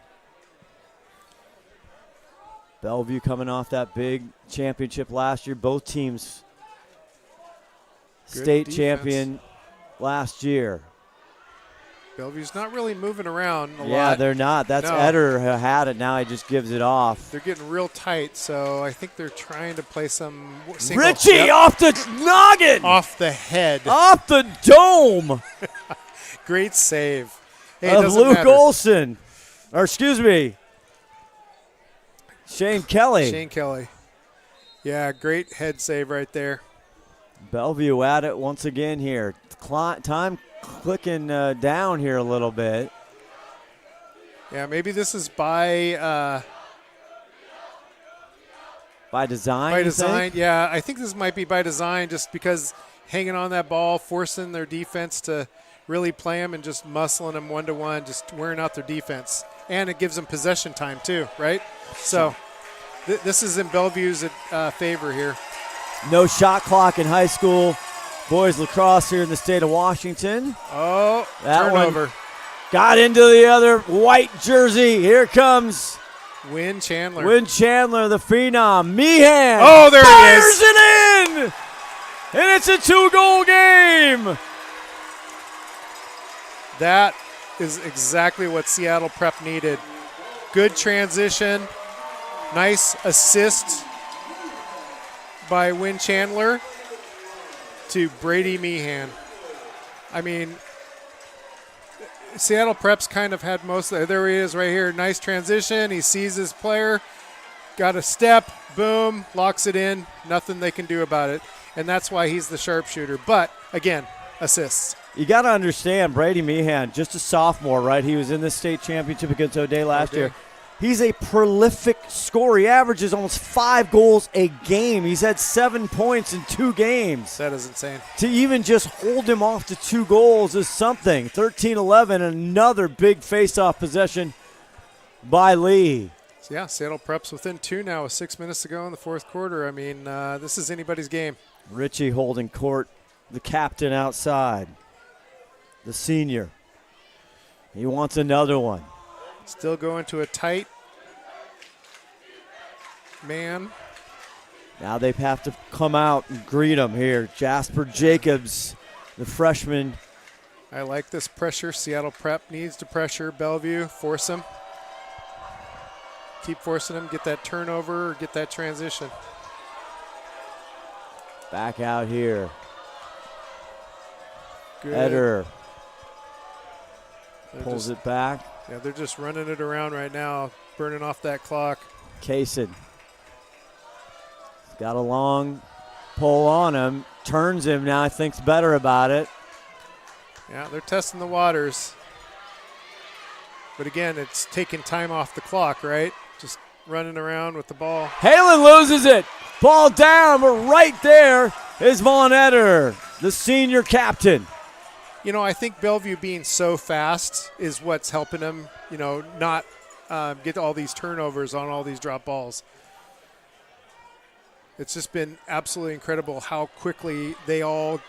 Bellevue coming off that big championship last year. Both teams Good state defense. champion last year. Bellevue's not really moving around a lot. Yeah, they're not. That's No. Eder who had it. Now he just gives it off. They're getting real tight, so I think they're trying to play some single. Richie Yep. off the noggin. Off the head. Off the dome Great save. Hey, it of doesn't Luke matter. Olsen. Or excuse me, Shane Kelly. Shane Kelly. Yeah, great head save right there. Bellevue at it once again here. Time clicking down here a little bit. Yeah, maybe this is by design. by you design. think? Yeah, I think this might be by design just because hanging on that ball, forcing their defense to really play them and just muscling them one-to-one, just wearing out their defense. And it gives them possession time too, right? So this is in Bellevue's favor here. No shot clock in high school boys lacrosse here in the state of Washington. Oh, That turnover. one got into the other white jersey. Here comes Win Chandler. Win Chandler, the phenom. Meehan. Oh, there it fires is. it in. And it's a 2-goal game. That is exactly what Seattle Prep needed. Good transition. Nice assist by Win Chandler to Brady Meehan. I mean, Seattle Prep's kind of had most of there he is right here. Nice transition. He sees his player, got a step, boom, locks it in. Nothing they can do about it. And that's why he's the sharpshooter. But, again, assists. You got to understand, Brady Meehan, just a sophomore, right? He was in the state championship against O'Day last year. He's a prolific scorer. He averages almost 5 goals a game. He's had 7 points in 2 games. That is insane. To even just hold him off to 2 goals is something. 13-11, another big face-off possession by Lee. So yeah, Seattle Prep's within 2 now with 6 minutes to go in the fourth quarter. I mean, this is anybody's game. Richie holding court, the captain outside, the senior. He wants another one. Still going to a tight man. Now they have to come out and greet him here. Jasper Jacobs, the freshman. I like this pressure. Seattle Prep needs to pressure Bellevue, force him. Keep forcing him, get that turnover or get that transition. Back out here. Good. Eder They're pulls just- it back. Yeah, they're just running it around right now, burning off that clock. Kaysen Got a long pull on him. Turns him now. Thinks better about it. Yeah, they're testing the waters. But again, it's taking time off the clock, right? Just running around with the ball. Halen loses it. Ball down, but right there is Von Etter, the senior captain. You know, I think Bellevue being so fast is what's helping them, not get all these turnovers on all these drop balls. It's just been absolutely incredible how quickly they all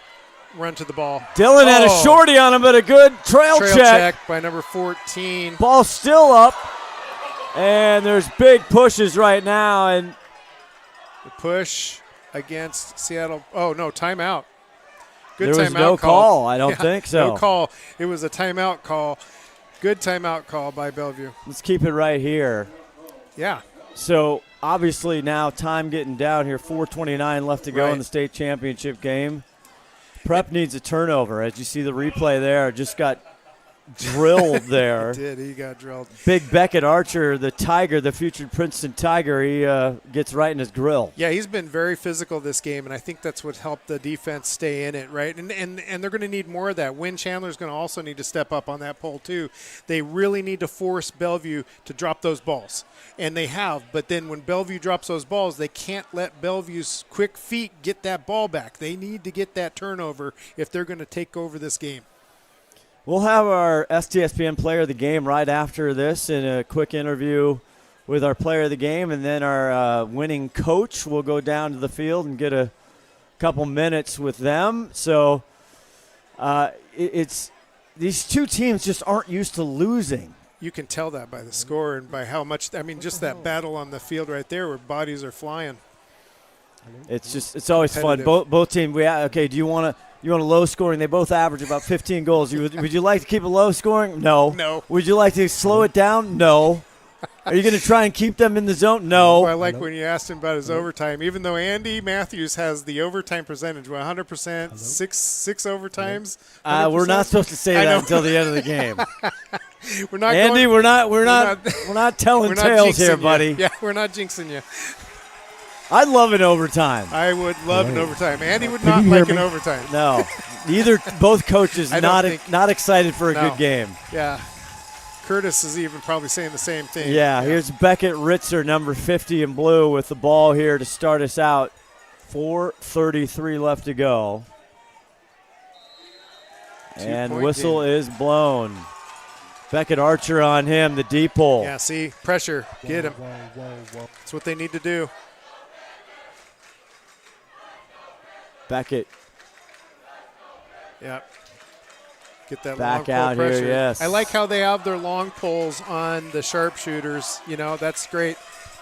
run to the ball. Dylan had a shorty on him, but a good trail check by number 14. Ball still up, and there's big pushes right now. And the push against Seattle. Oh, no, timeout. Good there was timeout no call. I don't Yeah, think so. No call. It was a timeout call. Good timeout call by Bellevue. Let's keep it right here. Yeah. So obviously now time getting down here, 4:29 left to go Right. in the state championship game. Prep needs a turnover. As you see the replay there, just got drilled there. He did. He got drilled. Big Beckett Archer, the Tiger, the future Princeton Tiger, he gets right in his grill. Yeah, he's been very physical this game, and I think that's what helped the defense stay in it, right? And they're going to need more of that. Wynn Chandler's going to also need to step up on that pole too. They really need to force Bellevue to drop those balls, and they have. But then when Bellevue drops those balls, they can't let Bellevue's quick feet get that ball back. They need to get that turnover if they're going to take over this game. We'll have our STSPN player of the game right after this in a quick interview with our player of the game, and then our winning coach will go down to the field and get a couple minutes with them. So it's these two teams just aren't used to losing. You can tell that by the score and by how much, just that battle on the field right there where bodies are flying. It's always fun. Both teams. Do you want a low scoring? They both average about 15 goals. Would you like to keep it low scoring? No. No. Would you like to slow it down? No. Are you going to try and keep them in the zone? No. Well, I like when you asked him about his overtime. Even though Andy Matthews has the overtime percentage, 100%, six overtimes. 100%. We're not supposed to say that until the end of the game. We're not. Andy, we're not telling tales here, buddy. Yeah, we're not jinxing you. I'd love an overtime. I would love an overtime. Andy would not like an overtime. No. Both coaches not excited for a good game. Yeah. Curtis is even probably saying the same thing. Yeah, here's Beckett Ritzer, number 50 in blue, with the ball here to start us out. 4:33 left to go. And whistle is blown. Beckett Archer on him, the deep hole. Yeah, see, pressure. Get him. That's what they need to do. Beckett. Yeah. Get that back long out pole pressure. here, yes. I like how they have their long poles on the sharpshooters. That's great.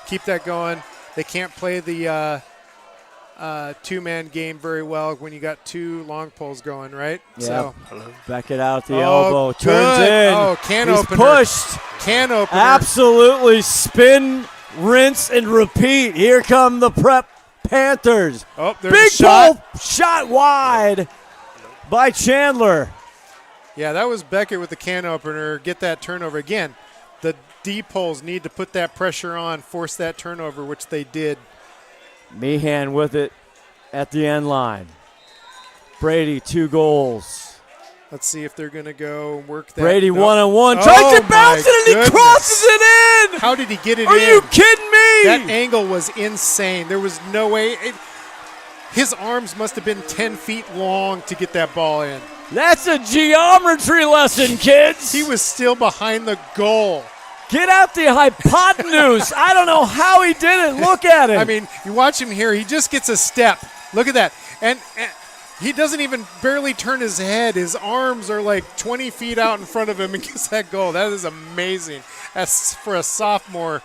Keep that going. They can't play the two-man game very well when you got two long poles going, right? Yeah. So Beckett out the elbow. Turns good. in. Oh, can He's opener. pushed. Can opener. Absolutely spin, rinse, and repeat. Here come the Prep Panthers. Oh, there's Big a shot. pole shot wide by Chandler. Yeah, that was Beckett with the can opener. Get that turnover. Again, the deep holes need to put that pressure on, force that turnover, which they did. Meehan with it at the end line. Brady, 2 goals. Let's see if they're going to go work that. Brady Nope. one-on-one. Tries to bounce it, and goodness. he crosses it in. How did he get it in? Are you kidding me? That angle was insane. There was no way. His arms must have been 10 feet long to get that ball in. That's a geometry lesson, kids. He was still behind the goal. Get out the hypotenuse. I don't know how he did it. Look at it. I mean, you watch him here. He just gets a step. Look at that. And he doesn't even barely turn his head. His arms are like 20 feet out in front of him and gets that goal. That is amazing. That's for a sophomore.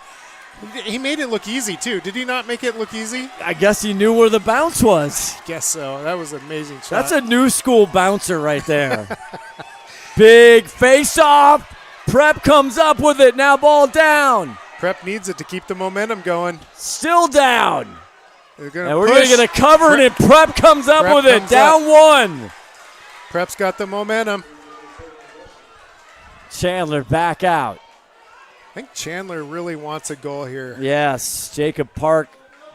He made it look easy, too. Did he not make it look easy? I guess he knew where the bounce was. Guess so. That was an amazing shot. That's a new school bouncer right there. Big face-off. Prep comes up with it. Now ball down. Prep needs it to keep the momentum going. Still down. And we're going to get a cover, and Prep comes up with it. Down 1. Prep's got the momentum. Chandler back out. I think Chandler really wants a goal here. Yes, Jacob Park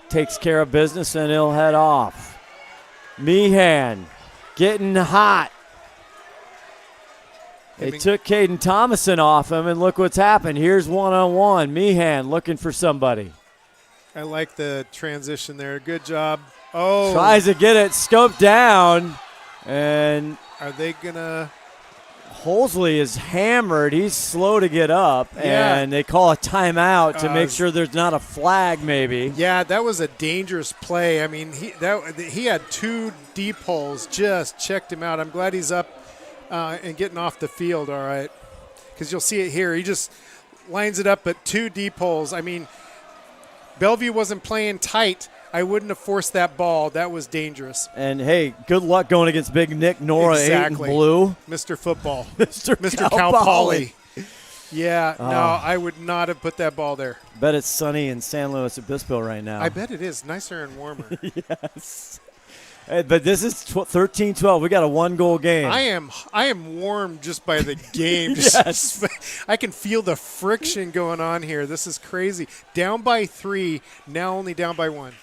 takes care of business, and he'll head off. Meehan getting hot. They took Caden Thomason off him, and look what's happened. Here's one-on-one. Meehan looking for somebody. I like the transition there. Good job. Oh. Tries to get it scoped down, and are they going to? Holsley is hammered. He's slow to get up, and they call a timeout to make sure there's not a flag maybe. Yeah, that was a dangerous play. I mean, he had 2 deep holes, just checked him out. I'm glad he's up and getting off the field, all right, because you'll see it here. He just lines it up at 2 deep holes. I mean, Bellevue wasn't playing tight. I wouldn't have forced that ball. That was dangerous. And, hey, good luck going against Big Nick Nora, exactly. 8 and blue. Mr. Football. Mr. Cal Poly. Yeah, no, I would not have put that ball there. Bet it's sunny in San Luis Obispo right now. I bet it is. Nicer and warmer. Yes. Hey, but this is 13-12. We got a 1-goal game. I am warm just by the game. Yes. I can feel the friction going on here. This is crazy. Down by 3, now only down by 1.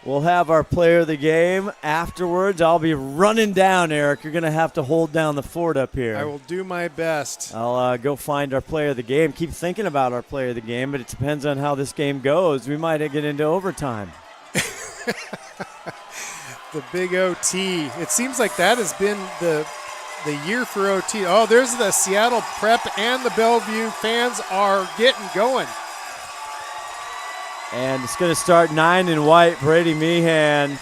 We'll have our player of the game afterwards. I'll be running down, Eric. You're going to have to hold down the fort up here. I will do my best. I'll go find our player of the game. Keep thinking about our player of the game, but it depends on how this game goes. We might get into overtime. The big OT. It seems like that has been the year for OT. Oh, there's the Seattle Prep and the Bellevue fans are getting going. And it's going to start 9 in white. Brady Meehan,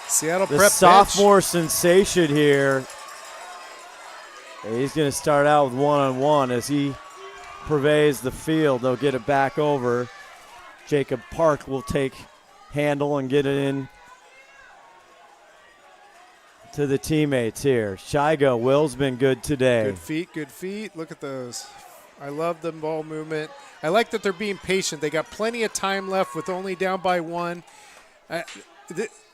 Seattle the Prep sophomore bench. sensation here. He's going to start out with one-on-one as he pervades the field. They'll get it back over. Jacob Park will take handle and get it in to the teammates here. Shigo, Will's been good today. Good feet. Look at those. I love the ball movement. I like that they're being patient. They got plenty of time left with only down by 1.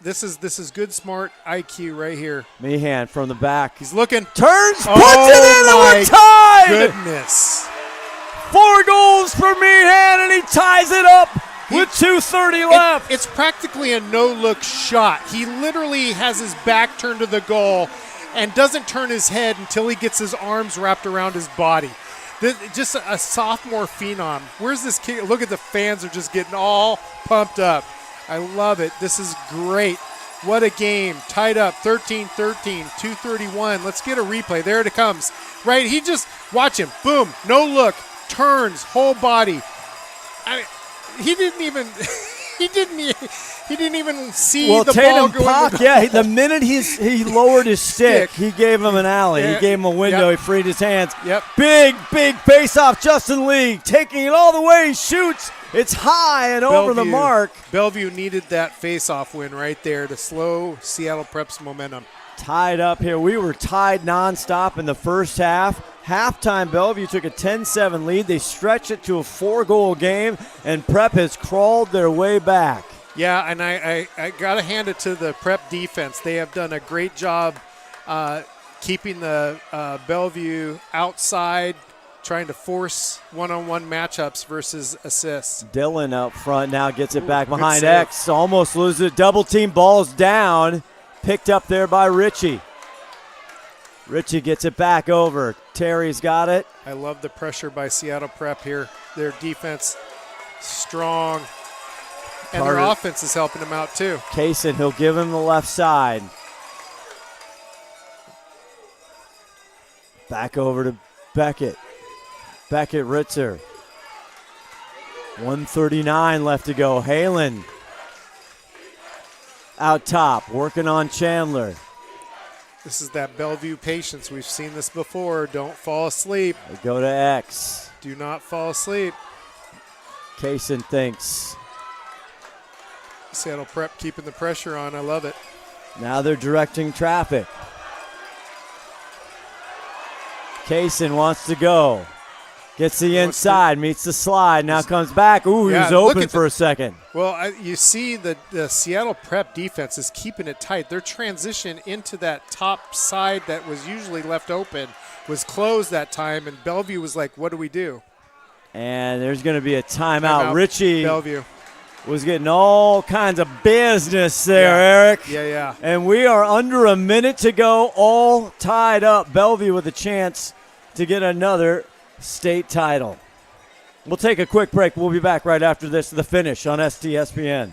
This is good, smart IQ right here. Meehan from the back. He's looking. Turns, puts it in, and we're tied! Goodness. 4 goals for Meehan, and he ties it up with 2:30 left. It's practically a no-look shot. He literally has his back turned to the goal and doesn't turn his head until he gets his arms wrapped around his body. Just a sophomore phenom. Where's this kid? Look at the fans are just getting all pumped up. I love it. This is great. What a game. Tied up 13-13, 2:31. Let's get a replay. There it comes. Right, he just, watch him. Boom, no look, turns, whole body. He didn't even see the ball Tatum going. Pock, the minute he lowered his stick, he gave him an alley. He gave him a window. He freed his hands. Yep. Big face-off. Justin Lee taking it all the way. He shoots. It's high and over the mark. Bellevue needed that face-off win right there to slow Seattle Prep's momentum. Tied up here. We were tied nonstop in the first half. Halftime, Bellevue took a 10-7 lead. They stretched it to a 4-goal game, and Prep has crawled their way back. Yeah, and I got to hand it to the Prep defense. They have done a great job keeping the Bellevue outside, trying to force one-on-one matchups versus assists. Dylan up front now gets it back behind X. Almost loses it. Double team, balls down. Picked up there by Richie. Richie gets it back over. Terry's got it. I love the pressure by Seattle Prep here. Their defense strong. And their offense is helping them out too. Kaysen, he'll give him the left side. Back over to Beckett. Beckett Ritzer. 1:39 left to go. Halen out top, working on Chandler. This is that Bellevue patience. We've seen this before. Don't fall asleep. They go to X. Do not fall asleep. Kaysen thinks. Seattle Prep keeping the pressure on. I love it. Now they're directing traffic. Kaysen wants to go. Gets the inside, meets the slide, now comes back. Ooh, he was open for a second. Well, you see the Seattle Prep defense is keeping it tight. Their transition into that top side that was usually left open was closed that time, and Bellevue was like, what do we do? And there's going to be a timeout. Richie Bellevue. was getting all kinds of business there, Yeah. Eric. Yeah. And we are under a minute to go, all tied up. Bellevue with a chance to get another state title. We'll take a quick break. We'll be back right after this, the finish on STSPN.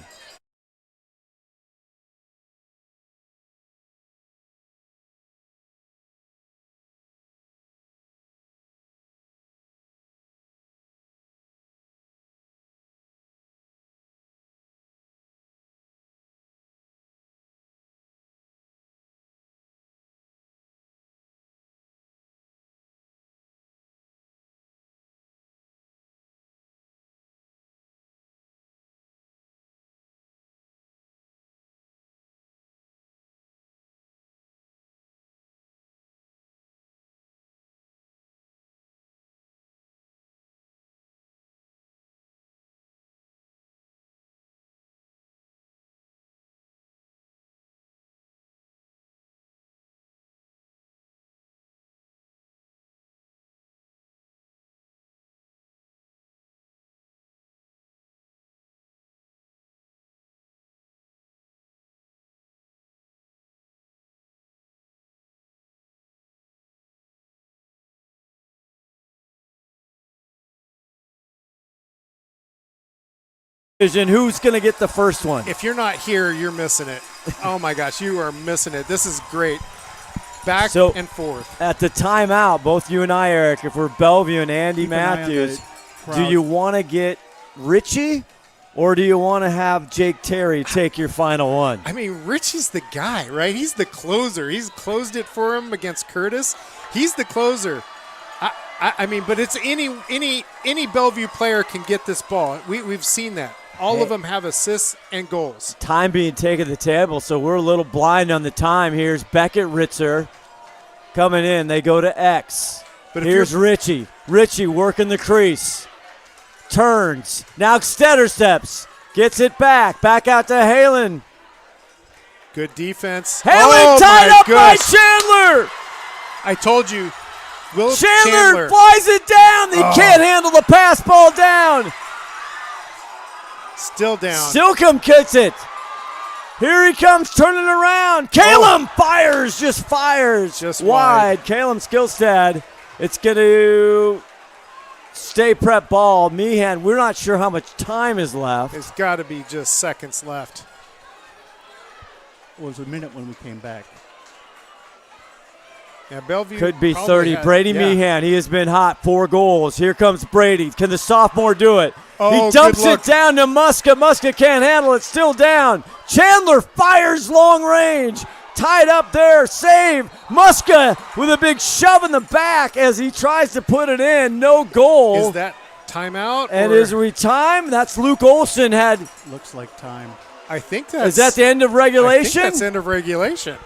Who's going to get the first one? If you're not here, you're missing it. Oh, my gosh, you are missing it. This is great. Back and forth. At the timeout, both you and I, Eric, if we're Bellevue and Andy Matthews, do you want to get Richie or do you want to have Jake Terry take your final one? I mean, Richie's the guy, right? He's the closer. He's closed it for him against Curtis. He's the closer. I mean, but it's any Bellevue player can get this ball. We've seen that. All of them have assists and goals. Time being taken to the table, so we're a little blind on the time. Here's Beckett Ritzer coming in. They go to X. But here's Richie. Richie working the crease. Turns. Now stutter steps. Gets it back. Back out to Halen. Good defense. Halen tied up by Chandler. I told you. Chandler flies it down. He can't handle the pass ball down. Still down. Silcom kicks it. Here he comes turning around. Calum fires, just fires. Just wide. Calum Skillstad. It's going to stay prep ball. Meehan, we're not sure how much time is left. It's got to be just seconds left. It was a minute when we came back. Yeah, Bellevue could be 30. Brady Meehan, he has been hot. 4 goals. Here comes Brady. Can the sophomore do it? He dumps it down to Muska. Muska can't handle it. Still down. Chandler fires long range. Tied up there. Save. Muska with a big shove in the back as he tries to put it in. No goal. Is that timeout? And is we time? That's Luke Olson had. Looks like time. I think that's. Is that the end of regulation? I think that's end of regulation.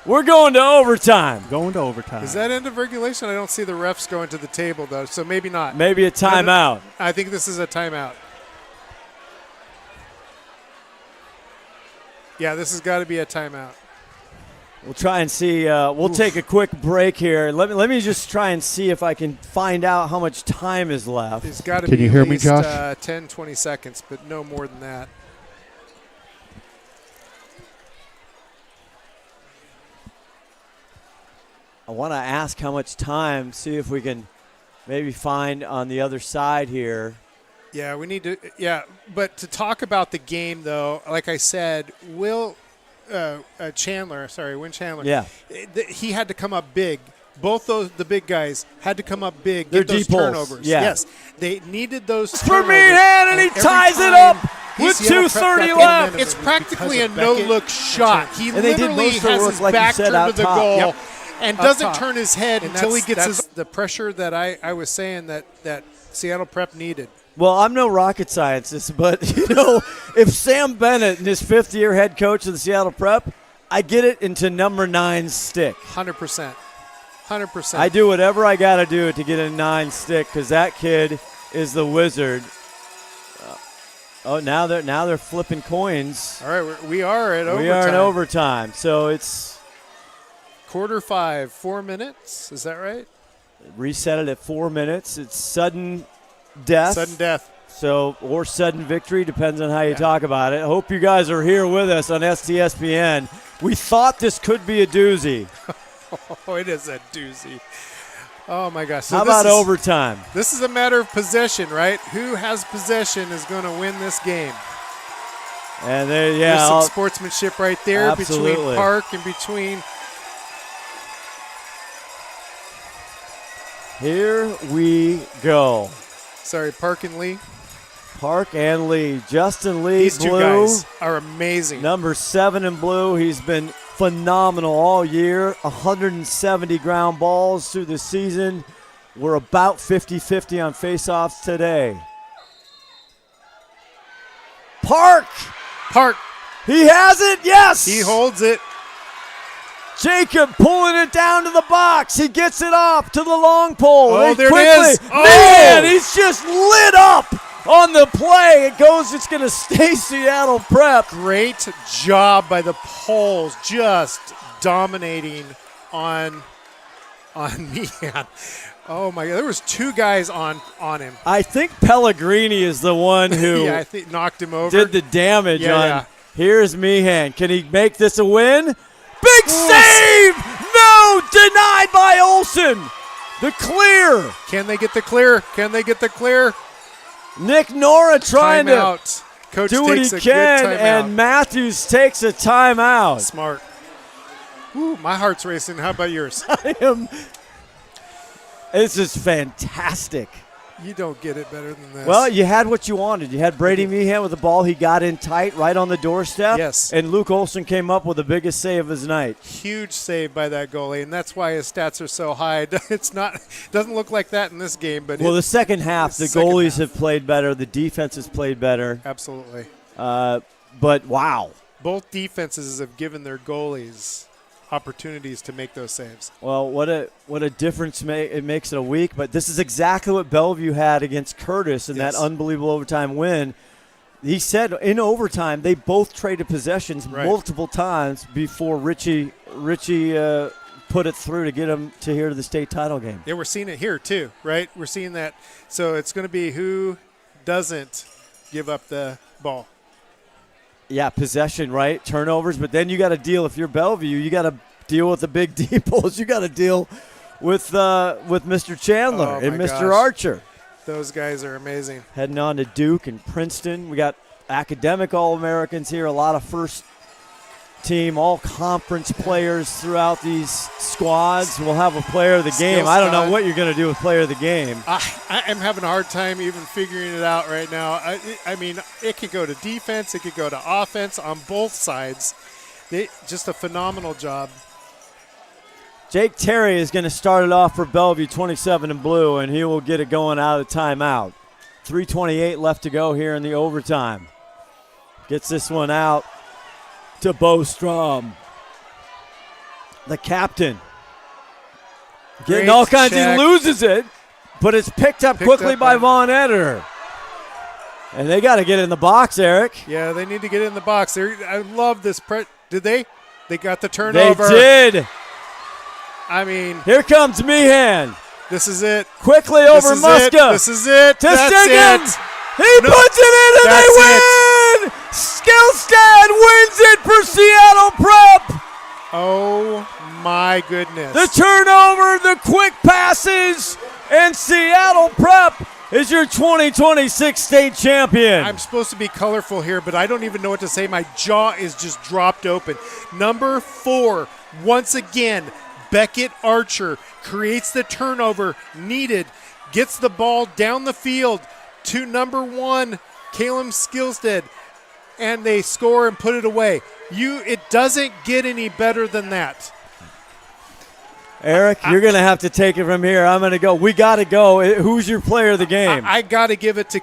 We're going to overtime. Going to overtime. Is that end of regulation? I don't see the refs going to the table, though, so maybe not. Maybe a timeout. I think this is a timeout. Yeah, this has got to be a timeout. We'll try and see. We'll take a quick break here. Let me just try and see if I can find out how much time is left. It's got to Can be you hear at me, least, Josh? 10, 20 seconds, but no more than that. I want to ask how much time, see if we can maybe find on the other side here. Yeah, we need to. Yeah, but to talk about the game, though, like I said, Win Chandler, yeah, he had to come up big. Both the big guys had to come up big, They're get those deep holes. turnovers. Yeah. Yes, they needed those for turnovers. Meehan, and he ties it up with 2:30 left. It's practically a no-look shot. He literally has his like back turned to the goal and doesn't top. Turn his head And until he gets that's the pressure that I was saying that Seattle Prep needed. Well, I'm no rocket scientist, but, if Sam Bennett, in his 5th-year head coach of the Seattle Prep, I get it into number 9's stick. 100%. 100%. I do whatever I got to do to get a 9 stick because that kid is the wizard. Now they're flipping coins. All right, we are at overtime. We are in overtime, so it's quarter 5, 4 minutes. Is that right? Reset it at 4 minutes. It's sudden death. Sudden death. So, or sudden victory, depends on how you talk about it. I hope you guys are here with us on STSPN. We thought this could be a doozy. Oh, it is a doozy. Oh, my gosh. So how about overtime? This is a matter of possession, right? Who has possession is going to win this game. And there's some sportsmanship right there absolutely. Between Park and between. Here we go. Sorry, Park and Lee. Park and Lee. Justin Lee, These blue. two guys are amazing. Number 7 in blue. He's been phenomenal all year. 170 ground balls through the season. We're about 50-50 on faceoffs today. Park. He has it. Yes. He holds it. Jacob pulling it down to the box. He gets it off to the long pole. Oh, there quickly, it is. Man, he's just lit up on the play. It's going to stay Seattle Prep. Great job by the poles, just dominating on Meehan. Oh, my God. There was 2 guys on him. I think Pellegrini is the one who I think knocked him over. did the damage on. Yeah. Here's Meehan. Can he make this a win? Big save! No! Denied by Ohsman. The clear. Can they get the clear? Nick Nora trying timeout. to Coach do what he takes a can, good timeout. and Matthews takes a timeout. Smart. Ooh, my heart's racing. How about yours? This is fantastic. You don't get it better than this. Well, you had what you wanted. You had Brady Meehan with the ball. He got in tight right on the doorstep. Yes. And Luke Ohsman came up with the biggest save of his night. Huge save by that goalie, and that's why his stats are so high. Doesn't look like that in this game. But the second half, the goalies have played better. The defense has played better. Absolutely. But, wow. Both defenses have given their goalies opportunities to make those saves. Well, what a difference it makes in a week. But this is exactly what Bellevue had against Curtis in that unbelievable overtime win. He said in overtime they both traded possessions multiple times before Richie put it through to get him to here to the state title game. Yeah, we're seeing it here too, right? We're seeing that. So it's going to be who doesn't give up the ball. Yeah, possession, right? Turnovers, but then you got to deal. If you're Bellevue, you got to deal with the big depots. You got to deal with Mr. Chandler and Mr. Archer. Those guys are amazing. Heading on to Duke and Princeton. We got academic All-Americans here. A lot of first-team all-conference players throughout these squads. We'll have a player of the game. I don't know what you're going to do with player of the game. I am having a hard time even figuring it out right now. I mean, it could go to defense. It could go to offense on both sides. Just a phenomenal job. Jake Terry is going to start it off for Bellevue, 27 in blue, and he will get it going out of timeout. 3:28 left to go here in the overtime. Gets this one out to Bostrom. The captain. Getting all kinds. He loses it, but it's picked up quickly by Von Eder. And they got to get in the box, Eric. Yeah, they need to get in the box. I love this. Did they? They got the turnover. They did. I mean, here comes Meehan. This is it. Quickly over Muska. This is it. To Stiggins. He puts it in and they win. Skillstad wins it for Seattle Prep. Oh, my goodness. The turnover, the quick passes, and Seattle Prep is your 2026 state champion. I'm supposed to be colorful here, but I don't even know what to say. My jaw is just dropped open. Number 4, once again, Beckett Archer creates the turnover needed, gets the ball down the field to number 1, Caleb Skillstead, and they score and put it away. It doesn't get any better than that. Eric, you're going to have to take it from here. I'm going to go. We got to go. Who's your player of the game? I got to give it to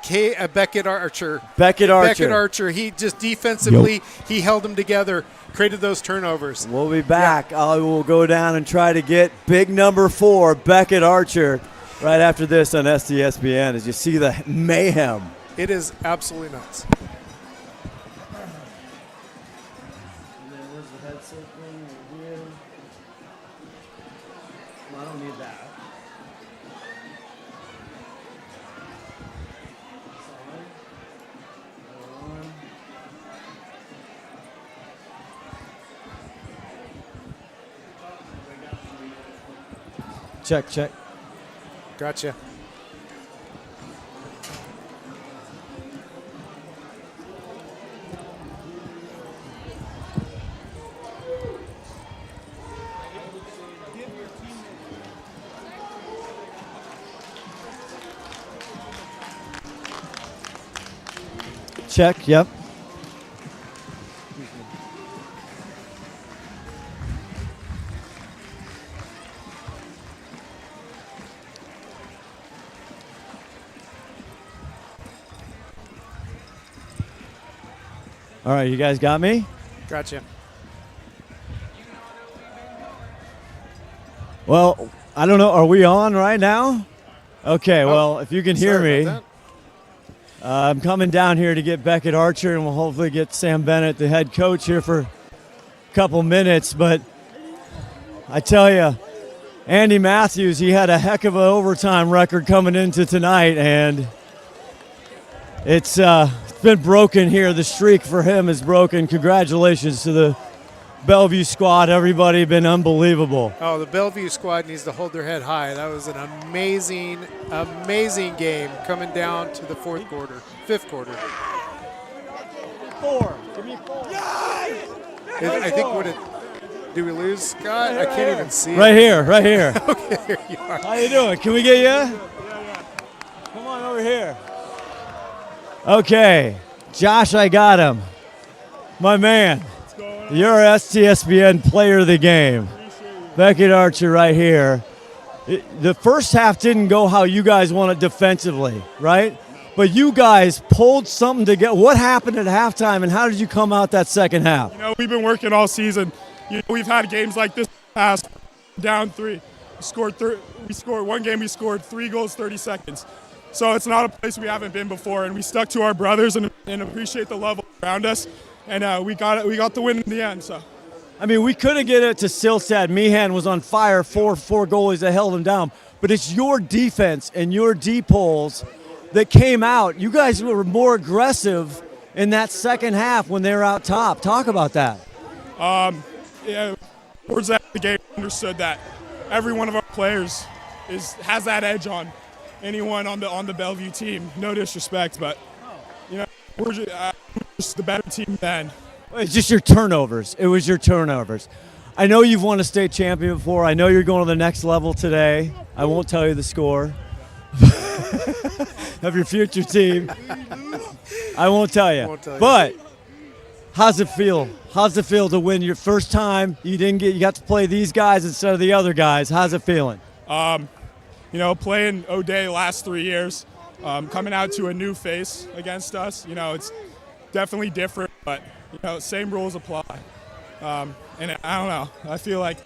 Beckett Archer. Beckett Archer. He just defensively, he held them together, created those turnovers. We'll be back. Yeah. I will go down and try to get big number 4, Beckett Archer, right after this on STSPN as you see the mayhem. It is absolutely nuts. I don't need that. Check, check. Gotcha. Check, yep. All right, you guys got me? Gotcha. Well, I don't know. Are we on right now? Okay, well, if you can hear Sorry me. about that. I'm coming down here to get Beckett Archer, and we'll hopefully get Sam Bennett, the head coach, here for a couple minutes. But I tell you, Andy Matthews, he had a heck of an overtime record coming into tonight, and it's been broken here. The streak for him is broken. Congratulations to the Bellevue squad. Everybody been unbelievable. Oh, the Bellevue squad needs to hold their head high. That was an amazing, amazing game coming down to the fifth quarter. 4. Give me 4. I think what it. Do we lose, Scott? I can't even see. Right here, right here. Okay, here you are. How you doing? Can we get you? Come on over here. Okay, Josh, I got him. My man. You're STSPN player of the game. Beckett Archer right here. The first half didn't go how you guys wanted defensively, right? But you guys pulled something together. What happened at halftime, and how did you come out that second half? You know, we've been working all season. You know, we've had games like this past, down 3. We scored one game, we scored 3 goals, 30 seconds. So it's not a place we haven't been before, and we stuck to our brothers and appreciate the love around us. And we got the win in the end. So, I mean, we couldn't get it to Silstad. Meehan was on fire, four goalies that held him down. But it's your defense and your D-poles that came out. You guys were more aggressive in that second half when they were out top. Talk about that. Yeah, towards that the game, understood that every one of our players has that edge on anyone on the Bellevue team. No disrespect, but you know, we're just the better team then. It's just your turnovers. It was your turnovers. I know you've won a state champion before. I know you're going to the next level today. I won't tell you the score of your future team. I won't tell you. But how's it feel? How's it feel to win your first time? You got to play these guys instead of the other guys. How's it feeling? You know, playing O'Day last 3 years, coming out to a new face against us. You know, it's definitely different, but you know, same rules apply. And I don't know. I feel like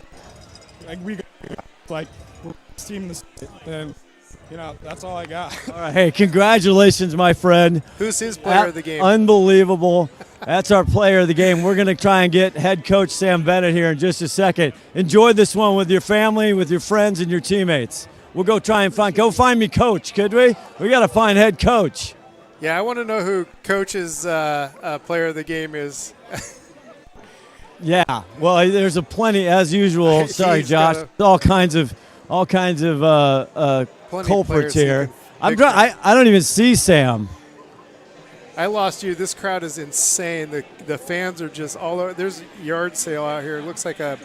we're the team in the state, and you know, that's all I got. All right, hey, congratulations, my friend. Who's his player of the game? Unbelievable. That's our player of the game. We're going to try and get head coach Sam Bennett here in just a second. Enjoy this one with your family, with your friends, and your teammates. We'll go try and go find me coach, could we? We got to find head coach. Yeah, I want to know who coach's player of the game is. Yeah, well, there's a plenty as usual. Sorry, Josh. All kinds of culprits here. I don't even see Sam. I lost you. This crowd is insane. The fans are just all over. There's a yard sale out here. It looks like a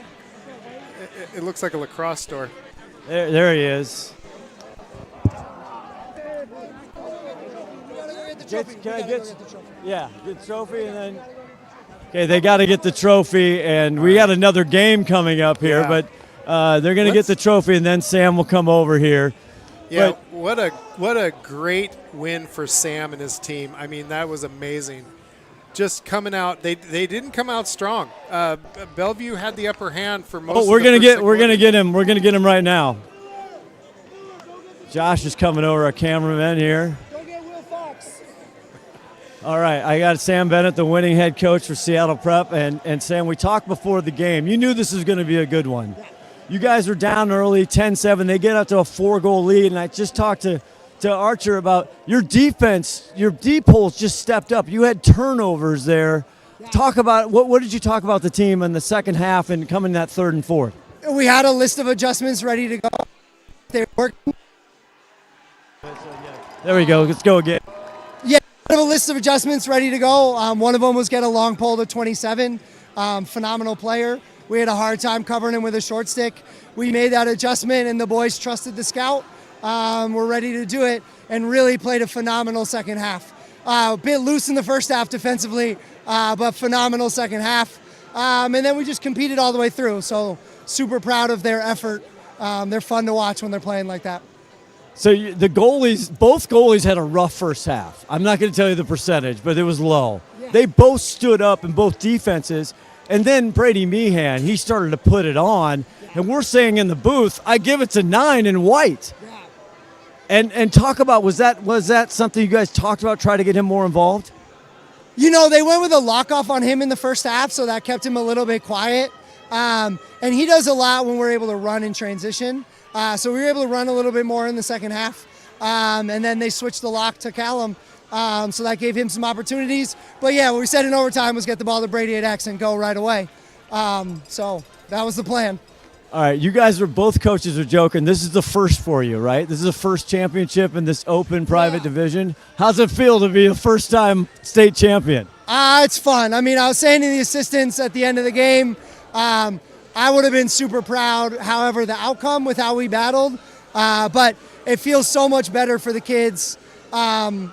lacrosse store. There he is. Can I get the trophy and then. Okay, they got to get the trophy, and we got another game coming up here, but they're going to get the trophy, and then Sam will come over here. Yeah, what a great win for Sam and his team. I mean, that was amazing. Just coming out, they didn't come out strong. Bellevue had the upper hand for most. Oh, we're gonna get him. We're gonna get him right now. Josh is coming over, our cameraman here. All right, I got Sam Bennett, the winning head coach for Seattle Prep, and Sam, we talked before the game. You knew this was going to be a good one. You guys were down early, 10-7. They get up to a 4-goal lead, and I just talked to Archer about your defense. Your D-poles just stepped up. You had turnovers there. Talk about what did you talk about the team in the second half and coming that third and fourth? We had a list of adjustments ready to go. they were working. There we go. Let's go again. Yeah, I have a list of adjustments ready to go. One of them was get a long pole to 27. Phenomenal player. We had a hard time covering him with a short stick. We made that adjustment, and the boys trusted the scout. We're ready to do it, and really played a phenomenal second half. A bit loose in the first half defensively, but phenomenal second half. And then we just competed all the way through. So super proud of their effort. They're fun to watch when they're playing like that. So the goalies, both goalies had a rough first half. I'm not going to tell you the percentage, but it was low. Yeah. They both stood up in both defenses. And then Brady Meehan, he started to put it on. Yeah. And we're saying in the booth, I give it to 9 in white. Yeah. And talk about, was that something you guys talked about, try to get him more involved? You know, they went with a lock-off on him in the first half, so that kept him a little bit quiet. And he does a lot when we're able to run in transition. So we were able to run a little bit more in the second half. And then they switched the lock to Callum. So that gave him some opportunities. But yeah, what we said in overtime was get the ball to Brady at X and go right away. So that was the plan. All right, you guys are both coaches are joking. This is the first for you, right? This is the first championship in this open private division. How's it feel to be a first-time state champion? It's fun. I mean, I was saying to the assistants at the end of the game, I would have been super proud, however, the outcome with how we battled. But it feels so much better for the kids to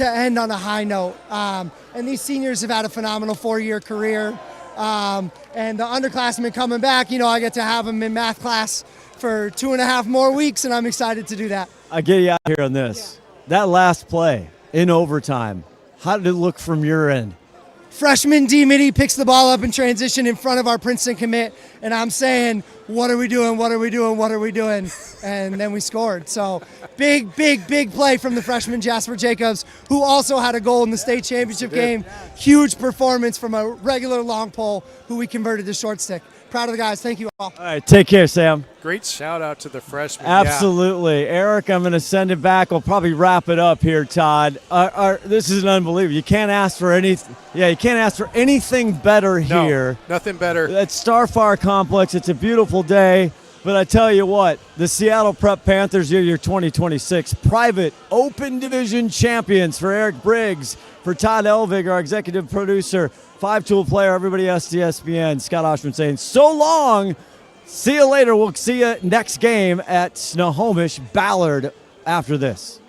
end on a high note. And these seniors have had a phenomenal 4-year career. And the underclassmen coming back, you know, I get to have them in math class for 2.5 more weeks, and I'm excited to do that. I get you out here on this. Yeah. That last play in overtime, how did it look from your end? Freshman D. Mitty picks the ball up in transition in front of our Princeton commit, and I'm saying, what are we doing, what are we doing, what are we doing? And then we scored. So big play from the freshman Jasper Jacobs, who also had a goal in the state championship game. Huge performance from a regular long pole who we converted to short stick. Proud of the guys. Thank you all. All right, take care, Sam. Great shout out to the freshmen. Absolutely. Yeah. Eric, I'm going to send it back. We'll probably wrap it up here, Todd. This is unbelievable. You can't ask for anything. Yeah, you can't ask for anything better here. Nothing better. At Starfire Complex, it's a beautiful day. But I tell you what, the Seattle Prep Panthers are your 2026 private open division champions. For Eric Briggs, for Todd Elvig, our executive producer, 5-tool player, everybody STSPN, Scott Ohsman saying so long. See you later. We'll see you next game at Snohomish Ballard after this.